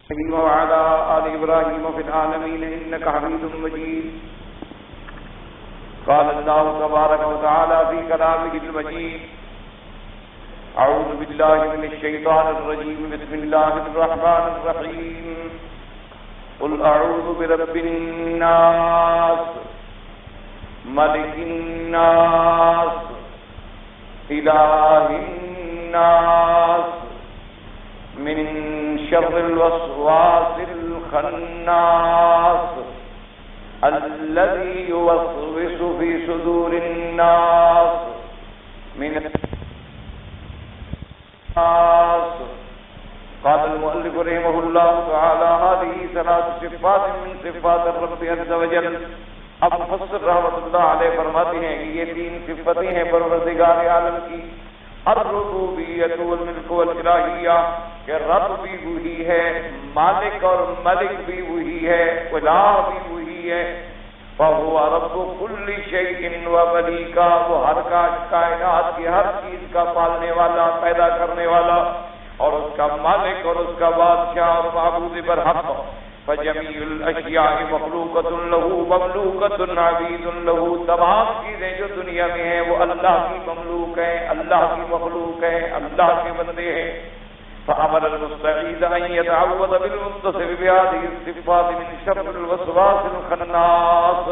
وعلى آل إبراهيم في العالمين إنك حميد مجيد. قال الله تبارك وتعالى في كلامه المجيد: أعوذ بالله من الشيطان الرجيم. بسم الله الرحمن الرحيم. قل أعوذ برب الناس ملك الناس إله الناس من شر الوسواس الخناس الذي يوسوس في صدور الناس من الناس. قال المؤلف رحمه الله تعالى: هذه ثلاث صفات من صفات الرب عز وجل. اب مفسر رحمۃ اللہ علیہ فرماتے ہیں کہ یہ تین صفتیں ہیں پروردگار عالم کی: الربوبیت والملک والالہیہ، کہ رب بھی وہی ہے، مالک اور ملک بھی وہی ہے، الہ بھی وہی ہے. فهو رب كل شيء ومليكا، وہ ہر کائنات کی ہر چیز کا پالنے والا، پیدا کرنے والا، اور اس کا مالک اور اس کا بادشاہ اور معبود برحق. فجميع الاشیاء مخلوقۃ له مملوکۃ عبید له، تمام چیزیں جو دنیا میں ہیں وہ اللہ کی مملوک ہیں، اللہ کی مخلوق ہیں، اللہ کے بندے ہیں. فأمر المستعيذ أن يتعوذ بالمتصف بهذه الصفات من شر الوسواس الخناس.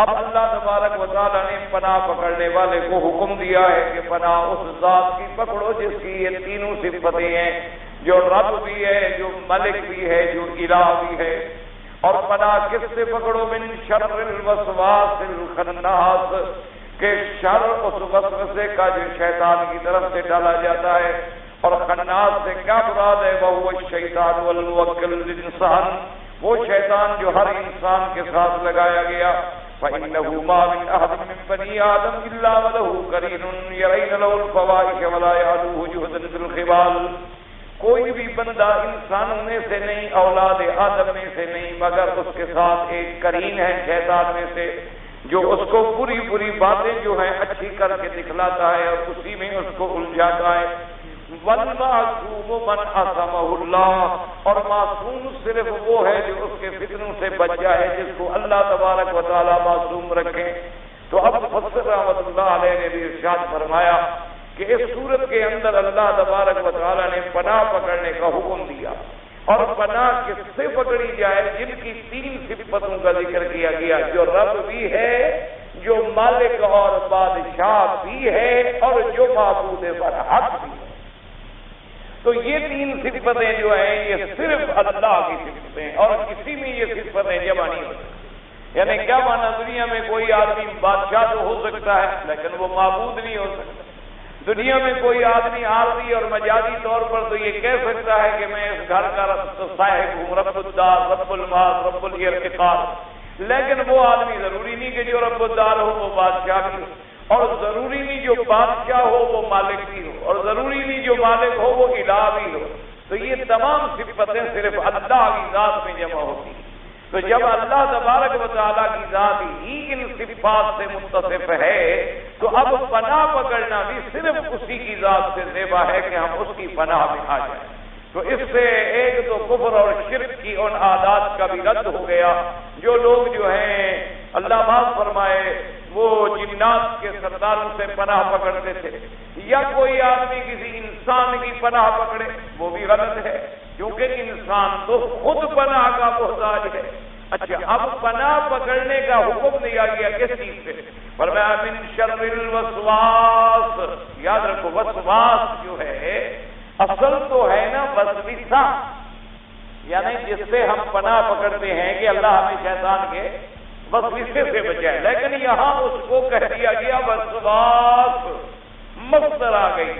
اب اللہ تبارک و تعالی نے پناہ پکڑنے والے کو حکم دیا ہے کہ پناہ اس ذات کی پکڑو جس کی یہ تینوں صفتیں ہیں، جو رب بھی ہے، جو ملک بھی ہے، جو الہ بھی ہے. اور پناہ کس سے پکڑو؟ من شر الوسواس الخناس، کہ شر اس وسوسے کا جو شیطان کی طرف سے ڈالا جاتا ہے. اور خناس سے کیا مراد ہے؟ وہ الشیطان والموکل للانسان، وہ شیطان جو ہر انسان کے ساتھ لگایا گیا. فإنه ما من أحد من بني آدم إلا وله قرين يرين له الفواحش ولا يعلوه جهدا في الخبال. کوئی بھی بندہ انسانوں میں سے نہیں، اولاد آدم میں سے نہیں، مگر اس کے ساتھ ایک قرین ہے شیطان میں سے، جو اس کو بری بری باتیں جو ہیں اچھی کر کے دکھلاتا ہے اور اسی میں اس کو الجھاتا ہے. والمعصوم من عصمہ اللہ، اور معصوم صرف وہ ہے جو اس کے فتنوں سے بچ جائے، جس کو اللہ تبارک و تعالی معصوم رکھے. تو اب مفسر رحمۃ اللہ علیہ نے بھی ارشاد فرمایا کہ اس صورت کے اندر اللہ تبارک و تعالی نے پناہ پکڑنے کا حکم دیا. اور پناہ کس سے پکڑی جائے؟ جن کی تین صفتوں کا ذکر کیا گیا، جو رب بھی ہے، جو مالک اور بادشاہ بھی ہے، اور جو معبود برحق بھی ہے. تو یہ تین صفتیں جو ہیں یہ صرف اللہ کی صفتیں ہیں، اور کسی میں یہ صفتیں جمع نہیں ہو سکتی. یعنی کیا مانا؟ دنیا میں کوئی آدمی بادشاہ تو ہو سکتا ہے لیکن وہ معبود نہیں ہو سکتا. دنیا میں کوئی آدمی عارضی اور مجازی طور پر تو یہ کہہ سکتا ہے کہ میں اس گھر کا صاحب ہوں، رب الدار، رب المال، رب الارتقار، لیکن وہ آدمی ضروری نہیں کہ جو رب الدار ہو وہ بادشاہ بھی ہو، اور ضروری نہیں جو بادشاہ ہو وہ مالک بھی ہو، اور ضروری نہیں جو مالک ہو وہ الہ بھی ہو. تو یہ تمام صفتیں صرف اللہ کی ذات میں جمع ہوتی ہیں. تو جب اللہ تبارک و تعالیٰ کی ذات ہی ان صفات سے متصف ہے تو اب پناہ پکڑنا بھی صرف اسی کی ذات سے زیبا ہے کہ ہم اس کی پناہ میں آ جائیں. تو اس سے ایک تو کفر اور شرک کی ان عادات کا بھی رد ہو گیا. جو لوگ جو ہیں اللہ معاف فرمائے وہ جنات کے سرداروں سے پناہ پکڑتے تھے، یا کوئی آدمی کسی انسان کی پناہ پکڑے، وہ بھی غلط ہے، کیونکہ انسان تو خود پناہ کا محتاج ہے. اچھا، اب پناہ پکڑنے کا حکم دیا گیا کس چیز سے؟ فرمایا من شر الوسواس. یاد رکھو وسواس جو ہے اصل تو ہے نا وسوسہ، یعنی جس سے ہم پناہ پکڑتے ہیں کہ اللہ ہمیں شیطان کے وسوسے سے بچائے، لیکن یہاں اس کو کہہ دیا گیا وسواس، مصدر آ گئی،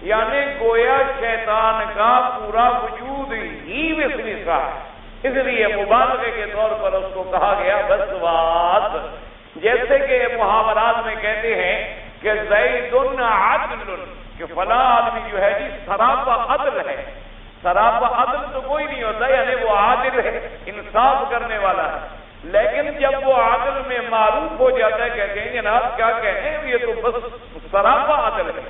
یعنی گویا شیطان کا پورا وجود ہی وسوسہ ہے، اس لیے مبالغے کے طور پر اس کو کہا گیا وسواس. جیسے کہ محاورات میں کہتے ہیں کہ زید عدل، کہ فلاں آدمی جو ہے جی سراپا عدل ہے. سراپا عدل تو کوئی نہیں ہوتا، یعنی وہ عادل ہے، انصاف کرنے والا ہے. لیکن جب وہ عادل میں معروف ہو جاتا ہے کہتے ہیں جناب کیا کہیں یہ تو بس سراپا عدل ہے.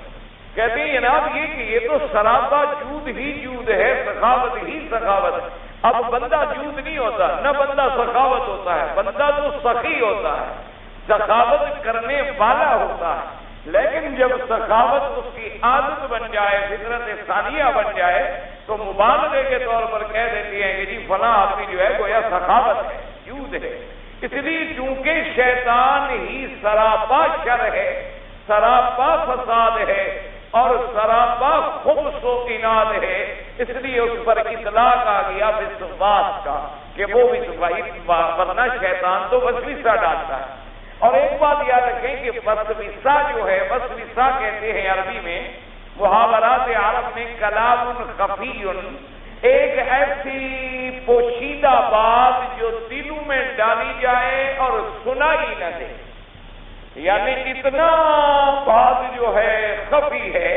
کہتے ہیں جناب یہ کہ یہ تو سراپا جود ہی جود ہے، سخاوت ہی سخاوت ہے. اب بندہ جود نہیں ہوتا، نہ بندہ سخاوت ہوتا ہے، بندہ تو سخی ہوتا ہے، سخاوت کرنے والا ہوتا ہے، لیکن جب سخاوت اس کی عادت بن جائے، فطرت ثانیہ بن جائے، تو مبالغے کے طور پر کہہ دیتی ہیں کہ جی فلاں آدمی جو ہے گویا سخاوت ہے، جود ہے۔ اس لیے چونکہ شیطان ہی سراپا شر ہے، سراپا فساد ہے اور سراپا خبث و عناد ہے، اس لیے اس پر اطلاق آ گیا وسواس کا کہ وہ ورنہ شیطان تو وسوسہ ڈالتا ہے۔ اور ایک بات یاد رکھیں کہ وسوسہ جو ہے، وسوسہ کہتے ہیں عربی میں، محاورات عرب میں کلام خفی، ایک ایسی پوشیدہ بات جو دلوں میں ڈالی جائے اور سنائی نہ دے، یعنی اتنا بات جو ہے خفی ہے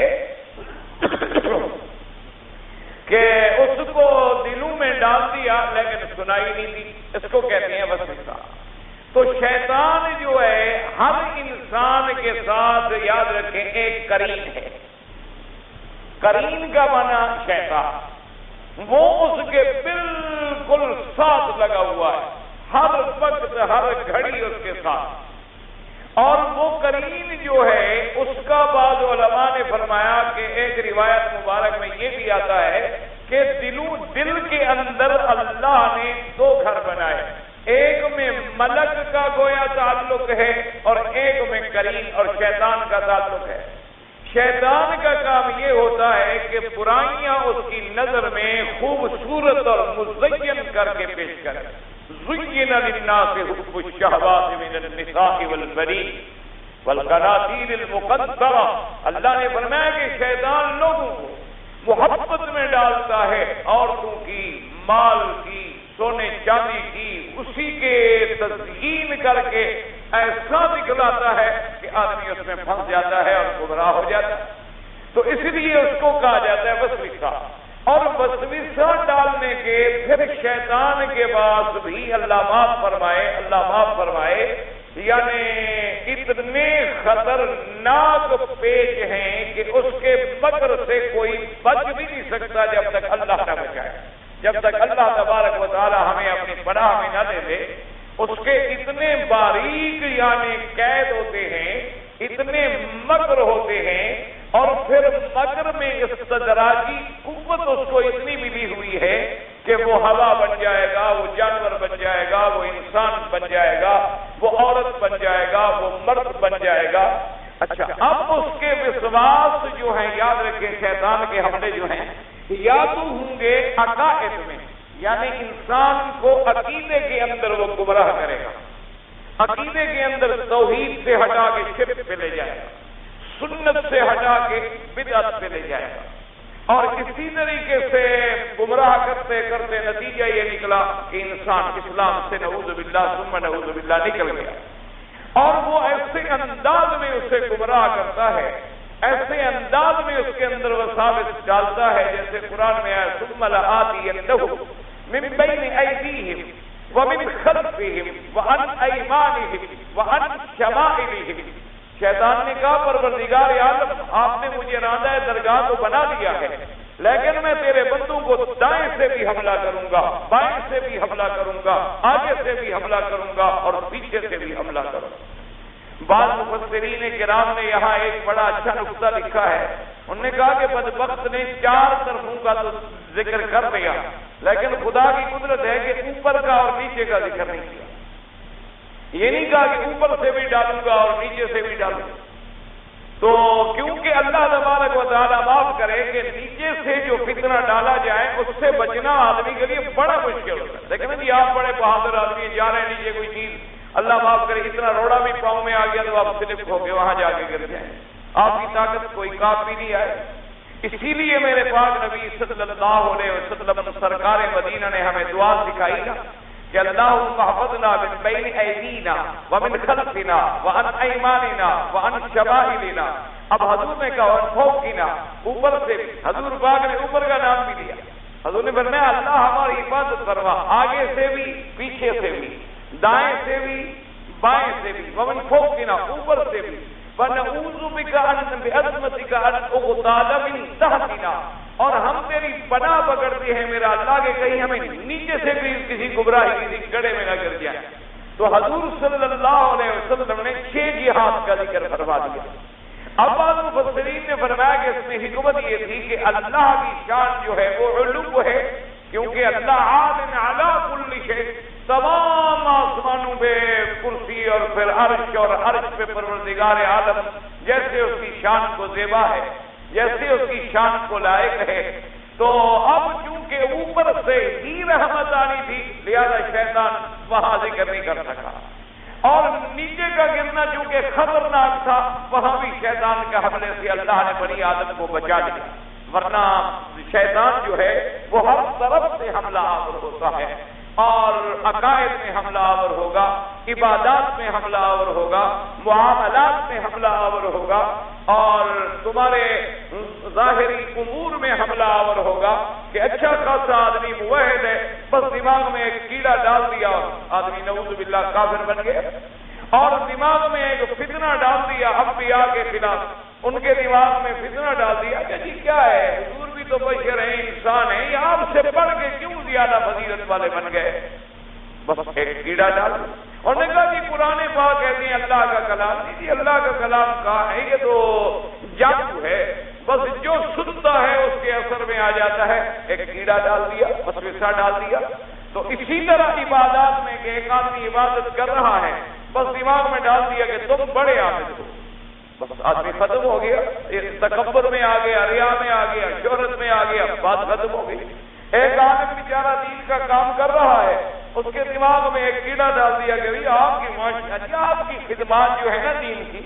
کہ اس کو دلوں میں ڈال دیا لیکن سنائی نہیں دی، اس کو کہتے ہیں وسوسہ۔ تو شیطان جو ہے ہر انسان کے ساتھ یاد رکھیں ایک قرین ہے، قرین کا معنی شیطان، وہ اس کے بالکل ساتھ لگا ہوا ہے، ہر وقت ہر گھڑی اس کے ساتھ۔ اور وہ قرین جو ہے اس کا بعض علماء نے فرمایا کہ ایک روایت مبارک میں یہ بھی آتا ہے کہ دل کے اندر اللہ نے دو گھر بنائے، ایک میں ملک کا گویا تعلق ہے اور ایک میں قرین اور شیطان کا تعلق ہے۔ شیطان کا کام یہ ہوتا ہے کہ برائیاں اس کی نظر میں خوبصورت اور مزین کر کے پیش کرے۔ زُيِّنَ لِلنَّاسِ حُبُّ الشَّهَوَاتِ مِنَ النِّسَاءِ وَالْبَنِينَ وَالْقَنَاطِيرِ الْمُقَنطَرَةِ، اللہ نے فرمایا کہ شیطان لوگوں کو محبت میں ڈالتا ہے عورتوں کی، مال کی، سونے چاندی کی، اسی کے تزیین کر کے ایسا دکھلاتا ہے کہ آدمی اس میں پھنس جاتا ہے اور گمراہ ہو جاتا ہے۔ تو اس لیے اس کو کہا جاتا ہے وسوسہ۔ اور وسوسہ ڈالنے کے پھر شیطان کے بعد بھی اللہ معاف فرمائے، یعنی اتنے خطرناک پیش ہیں کہ اس کے مکر سے کوئی بچ بھی نہیں سکتا جب تک اللہ نہ بچائے، جب تک اللہ تبارک و تعالی ہمیں اپنی پناہ میں نہ دے دے۔ اس کے اتنے باریک یعنی قید ہوتے ہیں، اتنے مکر ہوتے ہیں، اور پھر مکر میں استدراجی قوت اس کو اتنی ملی ہوئی ہے کہ وہ ہوا بن جائے گا، وہ جانور بن جائے گا، وہ انسان بن جائے گا، وہ عورت بن جائے گا، وہ مرد بن جائے گا۔ اچھا، اب اس کے وسواس جو ہیں، یاد رکھیں شیطان کے حملے جو ہیں یا تو ہوں گے عقائد میں، یعنی انسان کو عقیدے کے اندر وہ گمراہ کرے گا، عقیدے کے اندر توحید سے ہٹا کے شرک پہ لے جائے گا، سنت سے ہٹا کے بدعت پہ لے جائے گا، اور اسی طریقے سے گمراہ کرتے کرتے نتیجہ یہ نکلا کہ انسان اسلام سے نعوذ باللہ ثم نعوذ باللہ نکل گیا، اور وہ ایسے انداز میں اسے گمراہ کرتا ہے، ایسے انداز میں اس کے اندر وساوس ڈالتا ہے جیسے قرآن میں آیا ثم لآتینہم من بین ایدیہم ومن خلفہم وعن ایمانہم وعن شمائلہم۔ شیطان نے کہا پروردگار عالم، آپ نے مجھے راندہ درگاہ تو بنا دیا ہے، لیکن میں تیرے بندوں کو دائیں سے بھی حملہ کروں گا، بائیں سے بھی حملہ کروں گا، آگے سے بھی حملہ کروں گا اور پیچھے سے بھی حملہ کروں گا۔ بعض مفسرین کرام نے یہاں ایک بڑا اچھا نقطہ لکھا ہے، انہوں نے کہا کہ بدبخت نے چار طرفوں کا تو ذکر کر دیا، لیکن خدا کی قدرت ہے کہ اوپر کا اور نیچے کا ذکر نہیں کیا۔ یہ نہیں کہا کہ اوپر سے بھی ڈالوں گا اور نیچے سے بھی ڈالوں گا، تو کیونکہ اللہ تبارک و تعالیٰ معاف کرے کہ نیچے سے جو فتنہ ڈالا جائے اس سے بچنا آدمی کے لیے بڑا مشکل ہوتا ہے۔ لیکن جی آپ بڑے بہادر آدمی جا رہے ہیں نیچے کوئی چیز، اللہ معاف کرے اتنا روڑا بھی پاؤں میں آ گیا تو آپ سلپ ہو کے وہاں جا کے گر جائیں، آپ کی طاقت کوئی کام بھی نہیں آئے۔ اسی لیے میرے پاک نبی صلی اللہ علیہ وسلم سرکار مدینہ نے ہمیں دعا سکھائی نا کہ اللہم احفظنا من بین ایدینا ومن خلفنا وعن ایماننا وعن شمائلنا۔ اب حضور نے کہا وعن فوقنا، اوپر سے بھی، حضور پاک نے اوپر کا نام بھی دیا، حضور نے فرمایا اللہ ہماری حفاظت فرما، آگے سے بھی پیچھے سے بھی، دائیں سے بھی بائیں سے بھی، ومن فوقنا اوپر سے بھی، وَنَعُوذُ بِكَ أَنْ بِعَظْمَتِكَ أَنْ أُغْتَالَ مِنْ تَحْتِنَا، اور ہم تیری پناہ پکڑتے ہیں میرا اللہ کہ کہیں ہمیں نیچے سے بھی کسی گمراہی کسی گڑھے میں نہ گر جائے. تو حضور صلی اللہ علیہ وسلم نے 6 جہاد کا ذکر فرما دیا. اب بعض مفسرین نے فرمایا کہ اس میں حکمت یہ تھی کہ اللہ کی شان جو ہے وہ علو ہے، کیونکہ اللہ عالم علی کل شیء، تمام آسمانوں پہ کرسی اور پھر عرش اور عرش پہ پروردگار عالم، جیسے اس کی شان کو زیبا ہے، جیسے اس کی شان کو لائق ہے. تو اب چونکہ اوپر سے ہی رحمت آنی تھی لہذا شیطان وہاں ذکر نہیں کر سکا، اور نیچے کا گرنا چونکہ خطرناک تھا وہاں بھی شیطان کے حملے سے اللہ نے بنی آدم کو بچا لیا، ورنہ شیطان جو ہے وہ ہر طرف سے حملہ آور ہوتا ہے، اور عقائد میں حملہ آور ہوگا، عبادات میں حملہ آور ہوگا، معاملات میں حملہ آور ہوگا، اور تمہارے ظاہری امور میں حملہ آور ہوگا کہ اچھا خاصا آدمی موحد ہے، بس دماغ میں ایک کیڑا ڈال دیا آدمی نعوذ باللہ کافر بن گیا، اور دماغ میں ایک فتنہ ڈال دیا انبیاء کے خلاف، ان کے دماغ میں فتنہ ڈال دیا کہ جی کیا ہے حضور بھی تو بشر ہیں، انسان ہیں، آپ سے پڑھ کے کیوں زیادہ فضیلت والے بن گئے، بس ایک کیڑا ڈال. اور نے کہا جی قرآن پاک کہتے ہیں اللہ کا کلام، نہیں جی اللہ کا کلام کہاں ہے، یہ تو جادو ہے، بس جو سنتا ہے اس کے اثر میں آ جاتا ہے. ایک کیڑا ڈال دیا، وسوسہ ڈال دیا. تو اسی طرح عبادات میں کہ ایک آدمی عبادت کر رہا ہے بس دماغ میں ڈال دیا کہ تم بڑے عابد ہو، بس آدمی ختم ہو گیا، تکبر میں آ گیا، ریا میں آ گیا، شہرت میں آ گیا، بات ختم ہو گئی. ایک عالم بیچارہ دین کا کام کر رہا ہے، اس کے دماغ میں ایک کیڑا ڈال دیا کہ آپ کی معاشرت، آپ کی خدمات جو ہے نا دین کی،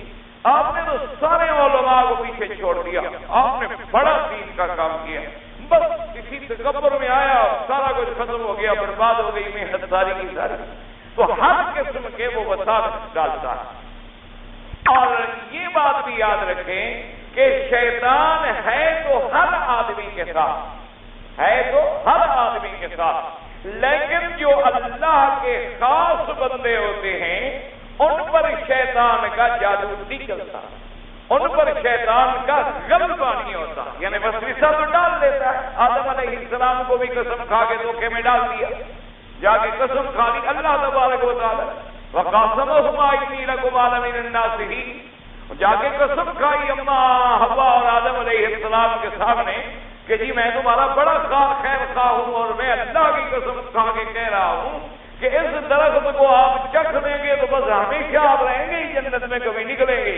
آپ نے تو سارے علماء کو پیچھے چھوڑ دیا، آپ نے بڑا دین کا کام کیا، بس کسی تکبر میں آیا سارا کچھ ختم ہو گیا، برباد ہو گئی محنت ساری کی ساری. تو ہر قسم کے وہ وساوس ڈالتا ہے. اور یہ بات بھی یاد رکھیں کہ شیطان ہے تو ہر آدمی کے ساتھ، ہے تو ہر آدمی کے ساتھ، لیکن جو اللہ کے خاص بندے ہوتے ہیں ان پر شیطان کا جادو نہیں چلتا، ان پر شیطان کا غلبہ نہیں ہوتا. یعنی وسوسہ تو ڈال دیتا ہے، آدم علیہ السلام کو بھی قسم کھا کے دھوکے میں ڈال دیا، جا کے قسم کھا لی اللہ تبارک و تعالی وَقَاسَمَهُمَا إِنِّي لَكُمَا لَمِنَ النَّاصِحِينَ، جا کے قسم کھائی اما حوا اور آدم علیہ السلام کے سامنے کہ جی میں تمہارا بڑا خیر خواہ ہوں، اور میں اللہ کی قسم کھا کے کہہ رہا ہوں کہ اس درخت کو آپ چکھ دیں گے تو بس ہمیشہ آپ رہیں گے جنت میں، کبھی نکلیں گے.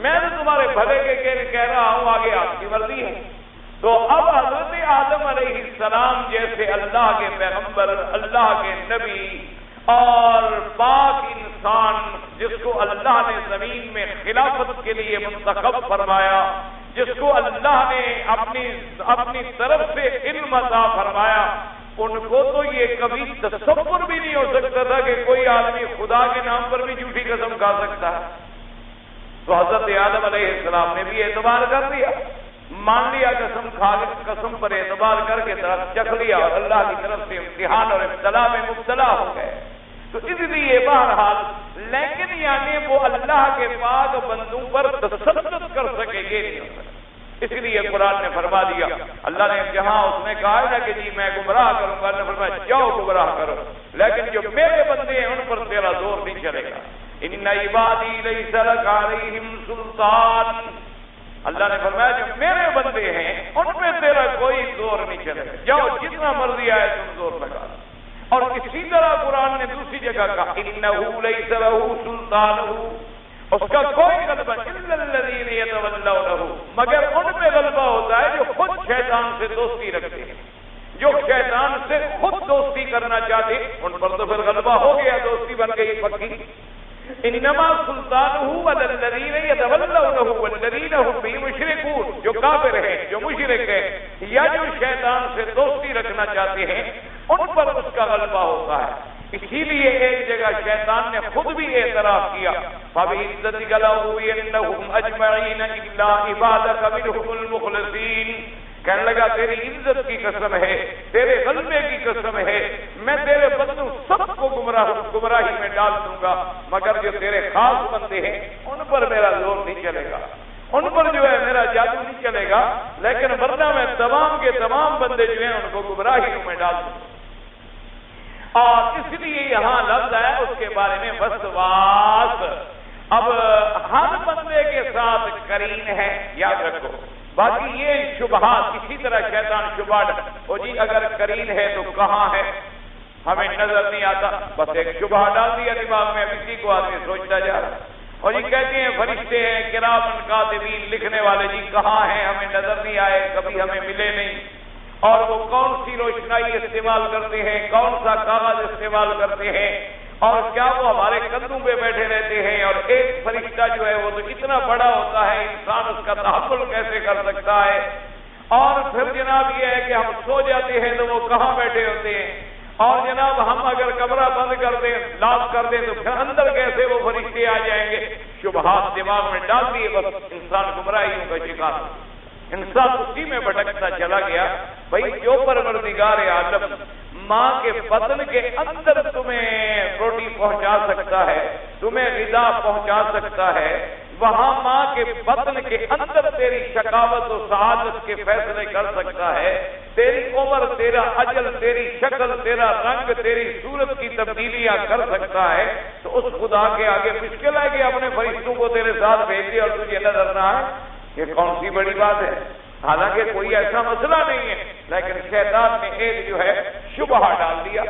میں نے تمہارے بھلے کے کہہ رہا ہوں، آگے آپ کی مرضی ہے. تو اب حضرت آدم علیہ السلام جیسے اللہ کے پیغمبر، اللہ کے نبی اور پاک انسان جس کو اللہ نے زمین میں خلافت کے لیے منتخب فرمایا، جس کو اللہ نے اپنی طرف سے علم عطا فرمایا، ان کو تو یہ کبھی تصور بھی نہیں ہو سکتا تھا کہ کوئی آدمی خدا کے نام پر بھی جھوٹی قسم کھا سکتا ہے. تو حضرت آدم علیہ السلام نے بھی اعتبار کر دیا، مان لیا، قسم پر اعتبار کر کے طرف چکھ لیا، اور اللہ کی طرف سے امتحان اور ابتلا میں مبتلا ہو گئے. تو اس لیے بہرحال لیکن یعنی وہ اللہ کے پاک بندوں پر تسلط کر سکے یہ نہیں ہو سکتا. اس لیے قرآن نے فرما دیا، اللہ نے جہاں اس نے کہا ہے نا کہ جی میں گمراہ کروں گا، اللہ نے فرمایا جاؤ گمراہ کرو، لیکن جو میرے بندے ہیں ان پر تیرا زور نہیں چلے گا. ان عبادی لیس لک علیہم سلطان، اللہ نے فرمایا جو میرے بندے ہیں ان پہ تیرا کوئی زور نہیں چلے گا، جاؤ جتنا مرضی آئے تم زور لگا. اور اسی طرح قرآن نے دوسری جگہ کہا انہ لیس لہ سلطانہ، اس کا کوئی غلبہ الا الذین یتولونہ، مگر ان پہ غلبہ ہوتا ہے جو خود شیطان سے دوستی رکھتے ہیں، جو شیطان سے خود دوستی کرنا چاہتے ان پر تو پھر غلبہ ہو گیا، دوستی بن گئی پکی. انما سلطانہ علی الذین یتولونہ والذین هم بہ مشرکون، جو کافر ہیں، جو مشرک ہیں، یا جو شیطان سے دوستی رکھنا چاہتے ہیں ان پر اس کا غلبہ ہوتا ہے. اسی لیے ایک جگہ شیطان نے خود بھی اعتراف کیا، فَبِعِزَّتِكَ لَأُغْوِيَنَّهُمْ أَجْمَعِينَ إِلَّا عِبَادَكَ مِنْهُمُ الْمُخْلَصِينَ، کہنے لگا تیری عزت کی قسم ہے، تیرے غلبے کی قسم ہے، میں تیرے بندوں سب کو گمراہی میں ڈال دوں گا، مگر جو تیرے خاص بندے ہیں ان پر میرا زور نہیں چلے گا، ان پر جو ہے میرا جادو نہیں چلے گا، لیکن ورنہ میں تمام کے تمام بندے جو ہیں ان کو گمراہیوں میں ڈال دیں. اور اس لیے یہاں لفظ ہے اس کے بارے میں وسواس. اب ہر بندے کے ساتھ قرین ہے، یاد رکھو. باقی یہ شبہات اسی طرح شیطان شبہ وہ جی اگر قرین ہے تو کہاں ہے ہمیں نظر نہیں آتا، بس ایک شبہ ڈال دیا دماغ میں، اب اسی کو آدمی سوچتا جا رہا. اور یہ کہتے ہیں فرشتے ہیں کرامن کاتبین لکھنے والے، جی کہاں ہیں ہمیں نظر نہیں آئے، کبھی ہمیں ملے نہیں. اور وہ کون سی روشنائی استعمال کرتے ہیں، کون سا کاغذ استعمال کرتے ہیں، اور کیا وہ ہمارے کندھوں پہ بیٹھے رہتے ہیں. اور ایک فرشتہ جو ہے وہ تو اتنا بڑا ہوتا ہے، انسان اس کا تحمل کیسے کر سکتا ہے. اور پھر جناب یہ ہے کہ ہم سو جاتے ہیں تو وہ کہاں بیٹھے ہوتے ہیں. اور جناب ہم اگر کمرہ بند کر دیں، لاک کر دیں، تو پھر اندر کیسے وہ فرشتے آ جائیں گے. شبہات دماغ میں ڈال دیے، بس انسان گمراہیوں کا شکار. انسان اسی میں بھٹکتا چلا گیا. بھائی جو پروردگار عالم ماں کے بطن کے اندر تمہیں روٹی پہنچا سکتا ہے، تمہیں غذا پہنچا سکتا ہے، وہاں ماں کے بطن کے اندر تیری شقاوت و سعادت کے فیصلے کر سکتا ہے. تیری عمر، تیرا اجل، تیری شکل، تیرا رنگ، تیری صورت کی تبدیلیاں کر سکتا ہے. تو اس خدا کے آگے مشکل ہے کہ اپنے فرشتوں کو تیرے ساتھ بھیج دے اور تجھے نظر نہ آئے. یہ کون سی بڑی بات ہے؟ حالانکہ کوئی ایسا مسئلہ نہیں ہے، لیکن شیطان نے ایک جو ہے شبہ ڈال دیا.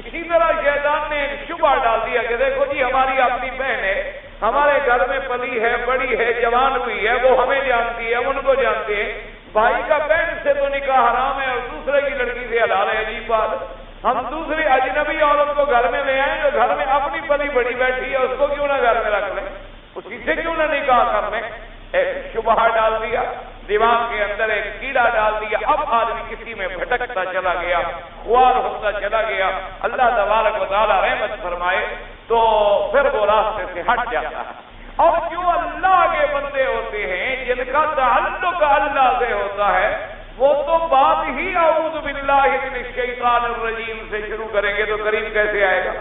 اسی طرح شیطان نے ایک شبہ ڈال دیا کہ دیکھو جی ہماری اپنی بہن ہے، ہمارے گھر میں پلی ہے، بڑی ہے، جوان ہوئی ہے، وہ ہمیں جانتی ہے، ان کو جانتے ہیں. بھائی کا بہن سے تو نکاح حرام ہے اور دوسرے کی لڑکی سے حلال ہے. عجیب بات. ہم دوسری اجنبی عورت کو گھر میں لے آئیں تو گھر میں اپنی پلی بڑی بیٹھی ہے، اس کو کیوں نہ گھر میں رکھ لیں، اسی سے کیوں نہ نکاح کر لیں. ایک شبہ ڈال دیا دماغ کے اندر، ایک کیڑا ڈال دیا. اب آدمی کسی میں بھٹکتا چلا گیا، خوار ہوتا چلا گیا. اللہ تبارک و تعالی رحمت فرمائے تو پھر وہ راستے سے ہٹ جاتا ہے. اور جو اللہ کے بندے ہوتے ہیں جن کا تعلق اللہ سے ہوتا ہے، وہ تو بات ہی اعوذ باللہ من الشیطان الرجیم سے شروع کریں گے تو قریب کیسے آئے گا.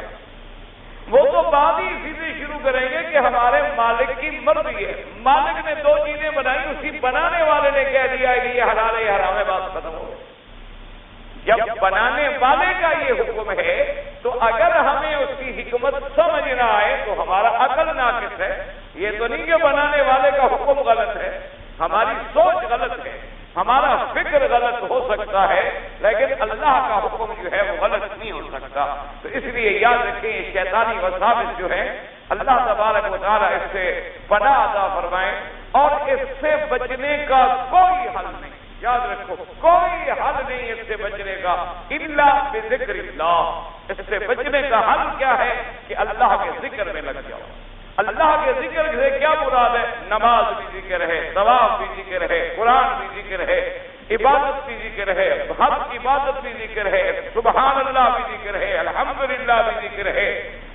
وہ تو بات ہی اسی سے شروع کریں گے کہ ہمارے مالک کی مرضی ہے. مالک نے دو چیزیں بنائی، اسی بنانے والے نے کہہ دیا کہ یہ حلال ہے، یہ حرام ہے، بات ختم ہو گئی. جب بنانے والے کا یہ حکم ہے تو اگر ہمیں اس کی حکمت سمجھ نہ آئے تو ہمارا عقل ناقص ہے. یہ تو نہیں کہ بنانے والے کا حکم غلط ہے، ہماری سوچ غلط ہے، ہمارا فکر غلط ہو سکتا ہے، لیکن اللہ کا حکم جو ہے وہ غلط نہیں ہو سکتا. تو اس لیے یاد رکھیں یہ شیطانی وساوس جو ہے اللہ تبارک و تعالیٰ اس سے پناہ عطا فرمائے. اور اس سے بچنے کا کوئی حل نہیں، یاد رکھو کوئی حل نہیں اس سے بچنے کا الا بذکر اللہ. اس سے بچنے کا حل کیا ہے کہ اللہ کے ذکر میں لگ جاؤ. اللہ کے ذکر سے کیا مراد ہے؟ نماز بھی ذکر ہے، طواف بھی ذکر ہے، قرآن بھی ذکر ہے، عبادت بھی ذکر ہے، ہر عبادت بھی ذکر ہے، سبحان اللہ بھی ذکر ہے، الحمدللہ بھی ذکر ہے،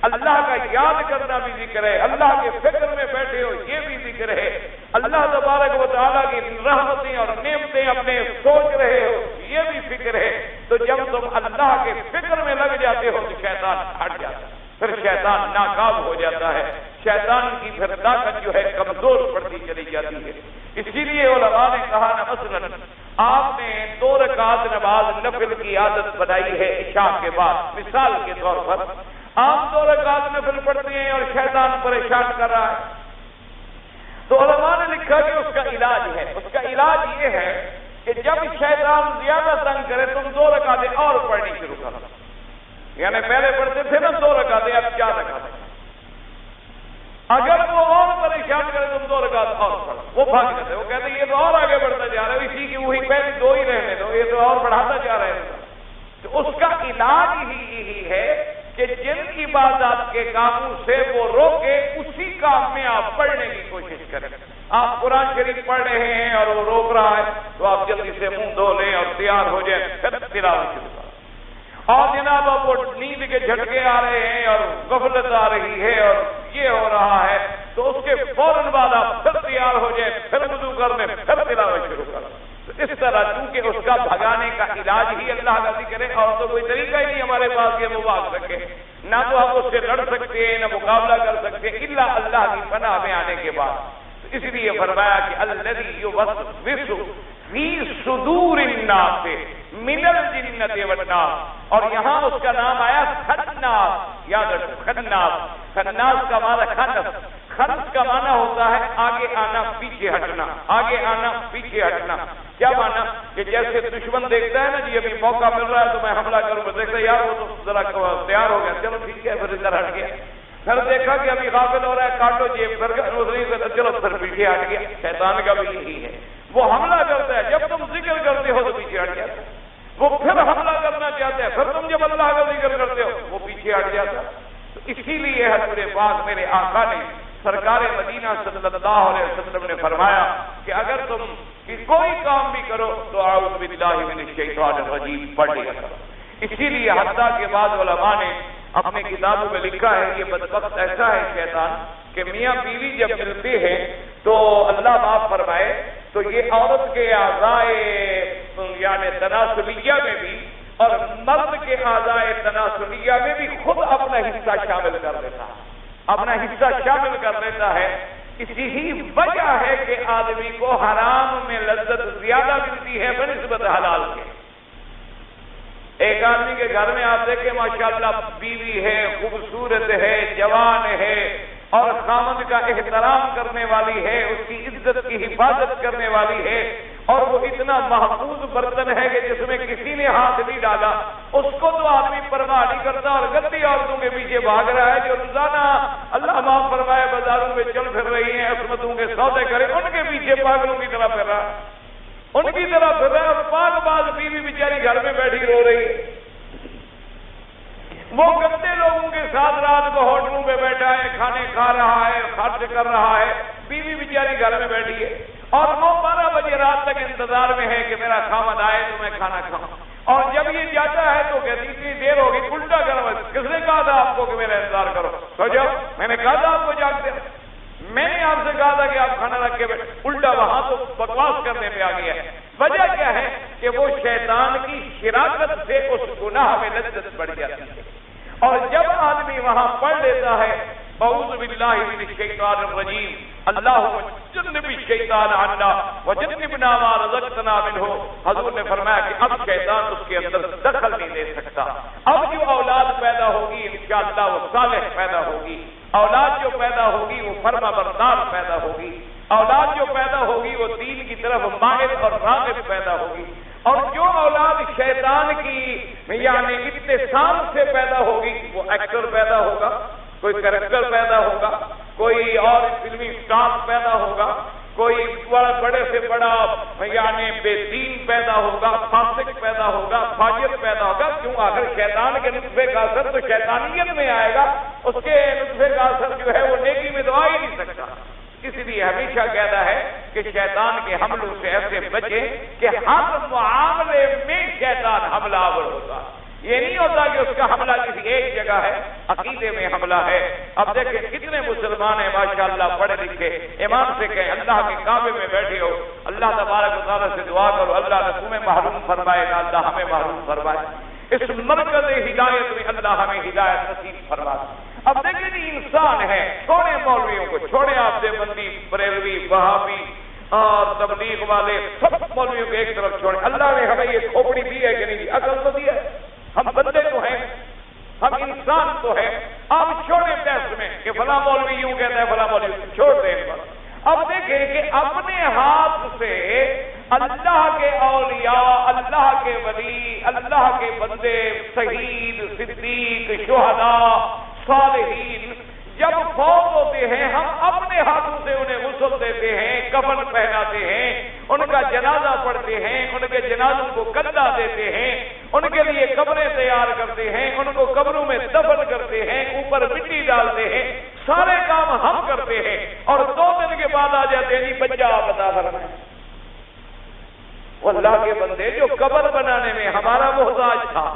اللہ کا یاد کرنا بھی ذکر ہے، اللہ کے فکر میں بیٹھے ہو یہ بھی ذکر ہے، اللہ تبارک و تعالیٰ کی رحمتیں اور نعمتیں اپنے سوچ رہے ہو یہ بھی فکر ہے. تو جب تم اللہ کے فکر میں لگ جاتے ہو تو شیطان ہٹ جاتا ہے، پھر شیطان ناکام ہو جاتا ہے. شیطان کی پھر طاقت جو ہے کمزور پڑتی چلی جاتی ہے. اسی لیے علماء نے کہا نا مثلا آپ نے 2 رکعت نماز نفل کی عادت بنائی ہے عشاء کے بعد، مثال کے طور پر آپ 2 رکعت نفل پڑھتے ہیں اور شیطان پریشان کر رہا ہے تو علماء نے لکھا کہ اس کا علاج ہے. اس کا علاج یہ ہے کہ جب شیطان زیادہ تنگ کرے تم 2 رکعتیں اور پڑھنی شروع کرو. یعنی پہلے پڑھتے تھے نا 2 رکعتیں، اب 4 رکعتیں. اگر وہ اور پریشان کرے تم 2 رکعت اور پڑھو، وہ بھاگ جاتے، وہ کہتے ہیں یہ تو اور آگے بڑھتا جا رہا ہے، اسی کی وہی پہلے 2 ہی رہنے دو، یہ تو اور بڑھاتا جا رہا ہے. تو اس کا علاج ہی یہی ہے کہ جن عبادات کے کاموں سے وہ روکے اسی کام میں آپ پڑھنے کی کوشش کریں. آپ قرآن شریف پڑھ رہے ہیں اور وہ روک رہا ہے تو آپ جلدی سے منہ دھو لیں اور تیار ہو جائیں، پھر تلاوت شروع کریں. اور جناب اب وہ نیند کے جھٹکے آ رہے ہیں اور غفلت آ رہی ہے اور یہ ہو رہا ہے تو اس کے فوراً بعد آپ پھر تیار ہو جائیں، پھر وضو کر لیں، پھر تلاوت شروع کریں. تو اس طرح چونکہ اس کا بھگانے کا علاج ہی اللہ کا ذکر ہے اور تو کوئی طریقہ ہی نہیں ہمارے پاس یہ مباح رکھے، نہ تو ہم اس سے لڑ سکتے ہیں نہ مقابلہ کر سکتے الا اللہ کی پناہ میں آنے کے بعد. اس لیے فرمایا کہ الذی یوسوس فی صدور الناس من الجنۃ والناس، اور یہاں اس کا نام آیا خناس، یاد رکھو خناس، خناس کا معنی خنس کا معنی ہوتا ہے آگے آنا پیچھے ہٹنا، آگے آنا پیچھے ہٹنا۔ کیا معنی کہ جیسے دشمن دیکھتا ہے نا جی ابھی موقع مل رہا ہے تو میں حملہ کروں گا، دیکھتا ہے یار وہ تو ذرا تیار ہو گیا، چلو ٹھیک ہے، پھر ادھر ہٹ گیا، پھر دیکھا کہ ابھی غافل ہو رہا ہے، کاٹو جیب پھر چلو پھر پیچھے ہٹ گیا۔ شیطان کا بھی یہی ہے، وہ حملہ کرتا ہے جب تم ذکر کرتے ہو تو پیچھے ہٹ جاتا ہے، وہ پھر حملہ کرنا چاہتے ہیں، پھر تم جب اللہ کا ذکر کرتے ہو وہ پیچھے ہٹ جاتا ہے۔ تو اسی لیے حضور پاک میرے آقا نے سرکار مدینہ صلی اللہ علیہ وسلم نے فرمایا کہ اگر تم کوئی کام بھی کرو تو اعوذ باللہ من الشیطان الرجیم پڑھ لیا کرو۔ اسی لیے حتیٰ کے بعد علماء نے اپنے کتابوں میں لکھا ہے یہ بدبخت ایسا ہے شیطان کہ میاں بیوی جب ملتے ہیں تو اللہ معاف فرمائے تو یہ عورت کے اعضائے یعنی تناسلیہ میں بھی اور مرد کے اعضائے تناسلیہ میں بھی خود اپنا حصہ شامل کر لیتا ہے، اپنا حصہ شامل کر لیتا ہے۔ اسی ہی وجہ ہے کہ آدمی کو حرام میں لذت زیادہ ملتی ہے بنسبت حلال کے۔ ایک آدمی کے گھر میں آپ دیکھیں ماشاءاللہ بیوی ہے، خوبصورت ہے، جوان ہے اور خامد کا احترام کرنے والی ہے، اس کی عزت کی حفاظت کرنے والی ہے، اور وہ اتنا محفوظ برتن ہے کہ جس میں کسی نے ہاتھ نہیں ڈالا، اس کو تو آدمی پرواہ نہیں کرتا، اور گندی عورتوں کے پیچھے بھاگ رہا ہے جو روزانہ اللہ معاف فرمائے بازاروں میں چل پھر رہی ہیں، عصمتوں کے سودے کرے، ان کے پیچھے پاگلوں کی طرح پھر رہا ہے، ان کی طرح پھر رہا ہے، اور پاک باز بیوی بیچاری گھر میں بیٹھی رو رہی ہے۔ وہ گندے لوگوں کے ساتھ رات کو ہوٹلوں پہ بیٹھا ہے، کھانے کھا رہا ہے، خرچ کر رہا ہے، بیوی بیچاری گھر میں بیٹھی ہے، اور وہ 12 بجے رات تک انتظار میں ہے کہ میرا خامد آئے تو میں کھانا کھاؤں، اور جب یہ جاتا ہے تو کہتی اتنی دیر ہوگی، الٹا کرو، کس نے کہا تھا آپ کو کہ میرا انتظار کرو؟ سو جاؤ، میں نے کہا تھا آپ کو جاگتے، میں نے آپ سے کہا تھا کہ آپ کھانا رکھ کے بیٹھے، الٹا وہاں تو بکواس کرنے پہ آ گیا ہے۔ وجہ کیا ہے کہ وہ شیطان کی شراکت سے اس گناہ میں لذت بڑھ جاتی ہے، اور جب آدمی وہاں پڑھ لیتا ہے اعوذ باللہ من الشیطان الرجیم اللہم جنب الشیطان عنا وجنبنا ما رزقتنا منہ، حضور نے فرمایا کہ اب شیطان اس کے اندر دخل نہیں دے سکتا۔ اب جو اولاد پیدا ہوگی انشاءاللہ وہ صالح پیدا ہوگی، اولاد جو پیدا ہوگی وہ فرما بردار پیدا ہوگی، اولاد جو پیدا ہوگی وہ دین کی طرف مائل اور راغب پیدا ہوگی، اور جو اولاد شیطان کی یعنی اتسام سے پیدا ہوگی وہ ایکٹر پیدا ہوگا، کوئی کریکٹر پیدا ہوگا، کوئی اور فلمی اسٹار پیدا ہوگا، کوئی بڑے سے بڑا یعنی بے دین پیدا ہوگا، فاسق پیدا ہوگا، فاجر پیدا ہوگا۔ کیوں؟ آخر شیطان کے نطفے کا اثر تو شیطانیت میں آئے گا، اس کے نطفے کا اثر جو ہے وہ نیکی میں تو آ ہی نہیں سکتا۔ اس لیے ہمیشہ کہتا ہے کہ شیطان کے حملوں سے ایسے بچے کہ ہر معاملے میں شیطان حملہ آور ہوتا، یہ نہیں ہوتا کہ اس کا حملہ کسی ایک جگہ ہے، عقیدے میں حملہ ہے۔ اب دیکھیں کتنے مسلمان ہیں ماشاءاللہ پڑھے لکھے، ایمان سے کہیں اللہ کے کعبے میں بیٹھے ہو، اللہ تبارک و تعالیٰ سے دعا کرو اللہ نے تمہیں محروم فرمائے گا، اللہ ہمیں محروم فرمائے، اس مرکز ہدایت میں اللہ ہمیں ہدایت نصیب فرمائے۔ اب دیکھیں جی انسان ہے، چھوڑے مولویوں کو، چھوڑے آپ دیوبندی، بریلوی، وہابی اور تبلیغ والے، سب مولویوں کو ایک طرف چھوڑے۔ اللہ نے ہمیں یہ کھوپڑی دی ہے کہ نہیں دی؟ عقل تو دی ہے، ہم بندے تو ہیں، ہم انسان تو ہیں۔ آپ چھوڑیں ٹیسٹ میں کہ فلاں مولوی یوں کہتا ہے، فلاں مولوی، چھوڑ دیں ان پر۔ اب دیکھیں کہ اپنے ہاتھ سے اللہ کے اولیاء، اللہ کے ولی، اللہ کے بندے، شہید، صدیق، شہداء، صالحین جب فوت ہوتے ہیں ہم اپنے ہاتھوں سے انہیں غسل دیتے ہیں، کفن پہناتے ہیں، ان کا جنازہ پڑھتے ہیں، ان کے جنازوں کو کندھا دیتے ہیں، ان کے لیے قبریں تیار کرتے ہیں، ان کو قبروں میں دفن کرتے ہیں، اوپر مٹی ڈالتے ہیں، سارے کام ہم کرتے ہیں، اور 2 دن کے بعد آ جاتے ہیں جی بچہ آپ عطا فرمائیں۔ وہ اللہ کے بندے جو قبر بنانے میں ہمارا محتاج تھا،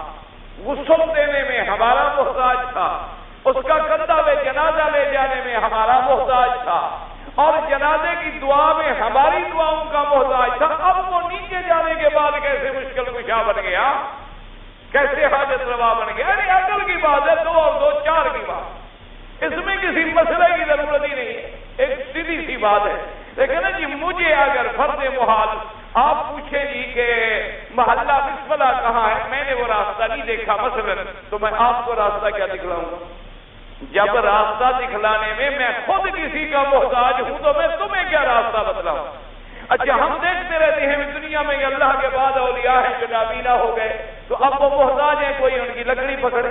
غسل دینے میں ہمارا محتاج تھا، اس کا کندھا میں جنازہ لے جانے میں ہمارا محتاج تھا، اور جنازے کی دعا میں ہماری دعاؤں کا محتاج تھا، اب وہ نیچے جانے کے بعد کیسے مشکل کشا بن گیا، کیسے حاجت روا بن گیا؟ ارے عقل کی بات ہے، 2 اور 2 4 کی بات، اس میں کسی مسئلے کی ضرورت ہی نہیں ہے، ایک سیدھی سی بات ہے۔ لیکن جی مجھے اگر فرض محال آپ پوچھیں جی کہ محلہ بسملہ کہاں ہے، میں نے وہ راستہ نہیں دیکھا مثلا، تو میں آپ کو راستہ کیا دکھلاؤں گا؟ جب راستہ دکھلانے میں خود کسی کا محتاج ہوں تو میں تمہیں کیا راستہ بتلاؤں؟ اچھا ہم دیکھتے رہتے ہیں دنیا میں کہ اللہ کے بعد اولیاء ہیں جو نابینا ہو گئے، تو اب وہ محتاج ہیں، کوئی ان کی لکڑی پکڑے،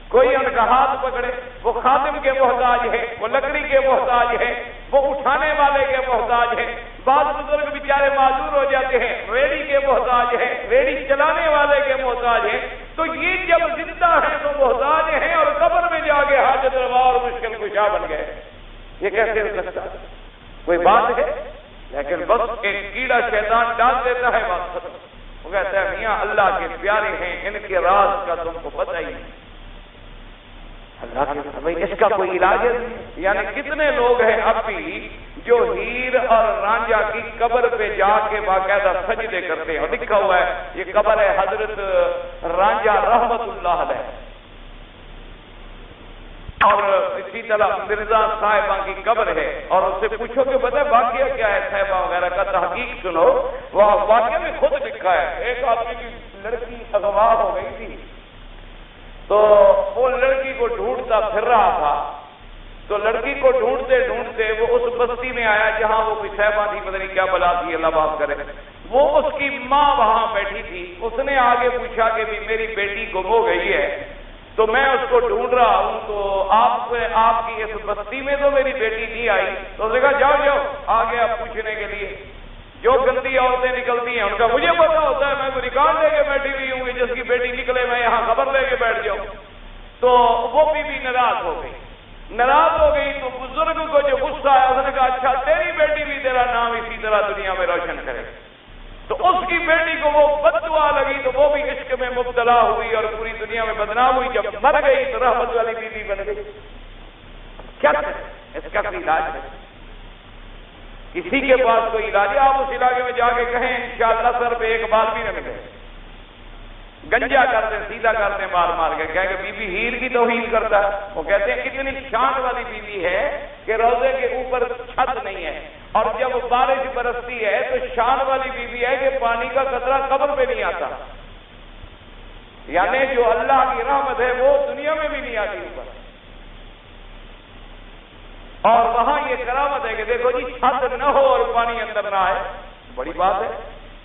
کوئی ان کا ہاتھ پکڑے، وہ خادم کے محتاج ہے، وہ لکڑی کے محتاج ہے، وہ اٹھانے والے کے محتاج ہے، بعض بزرگ بیچارے معذور ہو جاتے ہیں، ریڑی کے محتاج ہے، ریڑی چلانے والے کے محتاج ہے، تو یہ جب زندہ ہیں تو محتاج ہیں اور قبر میں جا کے حاجت روا اور مشکل کشا بن گئے، یہ کیسے ہو سکتا ہے؟ کوئی بات ہے؟ لیکن بس ایک کیڑا شیطان ڈال دیتا ہے، بات ختم۔ وہ کہتا ہے میاں اللہ کے پیارے ہیں، ان کے راز کا تم کو پتہ ہی نہیں۔ اللہ کے بھائی اس کا کوئی علاج ہے؟ یعنی کتنے لوگ ہیں اب بھی جو ہیر اور رانجھا کی قبر پہ جا کے باقاعدہ سجدے کرتے ہیں، اور لکھا ہوا ہے یہ قبر ہے حضرت رانجھا رحمت اللہ علیہ، اور اسی طرح مرزا صاحبہ کی قبر ہے، اور اس سے پوچھو کہ پتہ ہے واقعہ کیا ہے صاحبہ وغیرہ کا، تحقیق سنو، وہ واقعہ میں خود لکھا ہے۔ ایک آدمی کی لڑکی اغوا ہو گئی تھی، تو وہ لڑکی کو ڈھونڈتا پھر رہا تھا، تو لڑکی کو ڈھونڈتے ڈھونڈتے وہ اس بستی میں آیا جہاں وہ کوئی صاحبہ تھی، پتہ نہیں کیا بلا تھی، اللہ معاف کرے، وہ اس کی ماں وہاں بیٹھی تھی، اس نے آگے پوچھا کہ میری بیٹی گم ہو گئی ہے، تو میں اس کو ڈھونڈ رہا ہوں، تو آپ کی اس بستی میں تو میری بیٹی نہیں آئی، تو اس نے کہا جاؤ جاؤ آگے آپ پوچھنے کے لیے، جو گندی عورتیں نکلتی ہیں ان کا مجھے پتا ہوتا ہے، میں تو ریکارڈ لے کے بیٹھی ہوئی ہوں، جس کی بیٹی نکلے میں یہاں خبر لے کے بیٹھ جاؤں۔ تو وہ بھی ناراض ہو گئی، ناراض ہو گئی تو بزرگ کو جو غصہ آیا اس نے کہا اچھا تیری بیٹی بھی تیرا نام اسی طرح دنیا میں روشن کرے، تو اس کی بیٹی کو وہ بد دعا لگی تو وہ بھی عشق میں مبتلا ہوئی اور پوری دنیا میں بدنام ہوئی، جب مر گئی تو رحمت والی بیوی بن گئی۔ کیا اس کا کوئی علاج ہے؟ کسی کے پاس کوئی علاج ہے؟ آپ اس علاقے میں جا کے کہیں انشاءاللہ سر پہ ایک بال بھی نہ ملے، گنجا کر دیں، سیدھا کر دیں مار مار کے، کہیں کہ بی بی ہیر کی توہین کرتا ہے۔ وہ کہتے ہیں اتنی شان والی بیوی ہے کہ روزے کے اوپر چھت نہیں ہے، اور جب بارش برستی ہے تو شان والی بیوی ہے کہ پانی کا قطرہ قبر پہ نہیں آتا، یعنی جو اللہ کی رحمت ہے وہ دنیا میں بھی نہیں آتی اوپر۔ اور وہاں یہ کرامت ہے کہ دیکھو جی چھت نہ ہو اور پانی اندر نہ آئے، بڑی بات ہے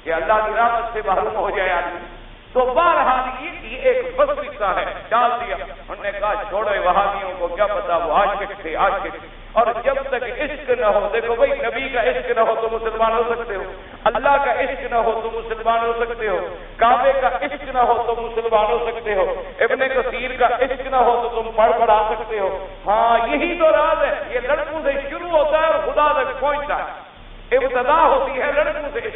کہ اللہ کی رحمت سے محروم ہو جائے آدمی۔ تو بہرحال یہ ایک بس قصہ ہے، ڈال دیا، انہوں نے کہا چھوڑے وہابیوں کو کیا پتا، وہ عاشق تھے عاشق، اور جب تک عشق نہ ہو، دیکھو بھائی نبی کا عشق نہ ہو تو مسلمان ہو سکتے ہو، اللہ کا عشق نہ ہو تو مسلمان ہو سکتے ہو، کعبے کا عشق نہ ہو تو مسلمان ہو سکتے ہو، ابن کثیر کا عشق نہ ہو تو تم پڑھا سکتے ہو۔ ہاں یہی تو راز ہے، یہ لڑکوں سے شروع ہوتا ہے اور خدا تک پہنچتا ہے، ابتدا ہوتی ہے لڑکوں سے،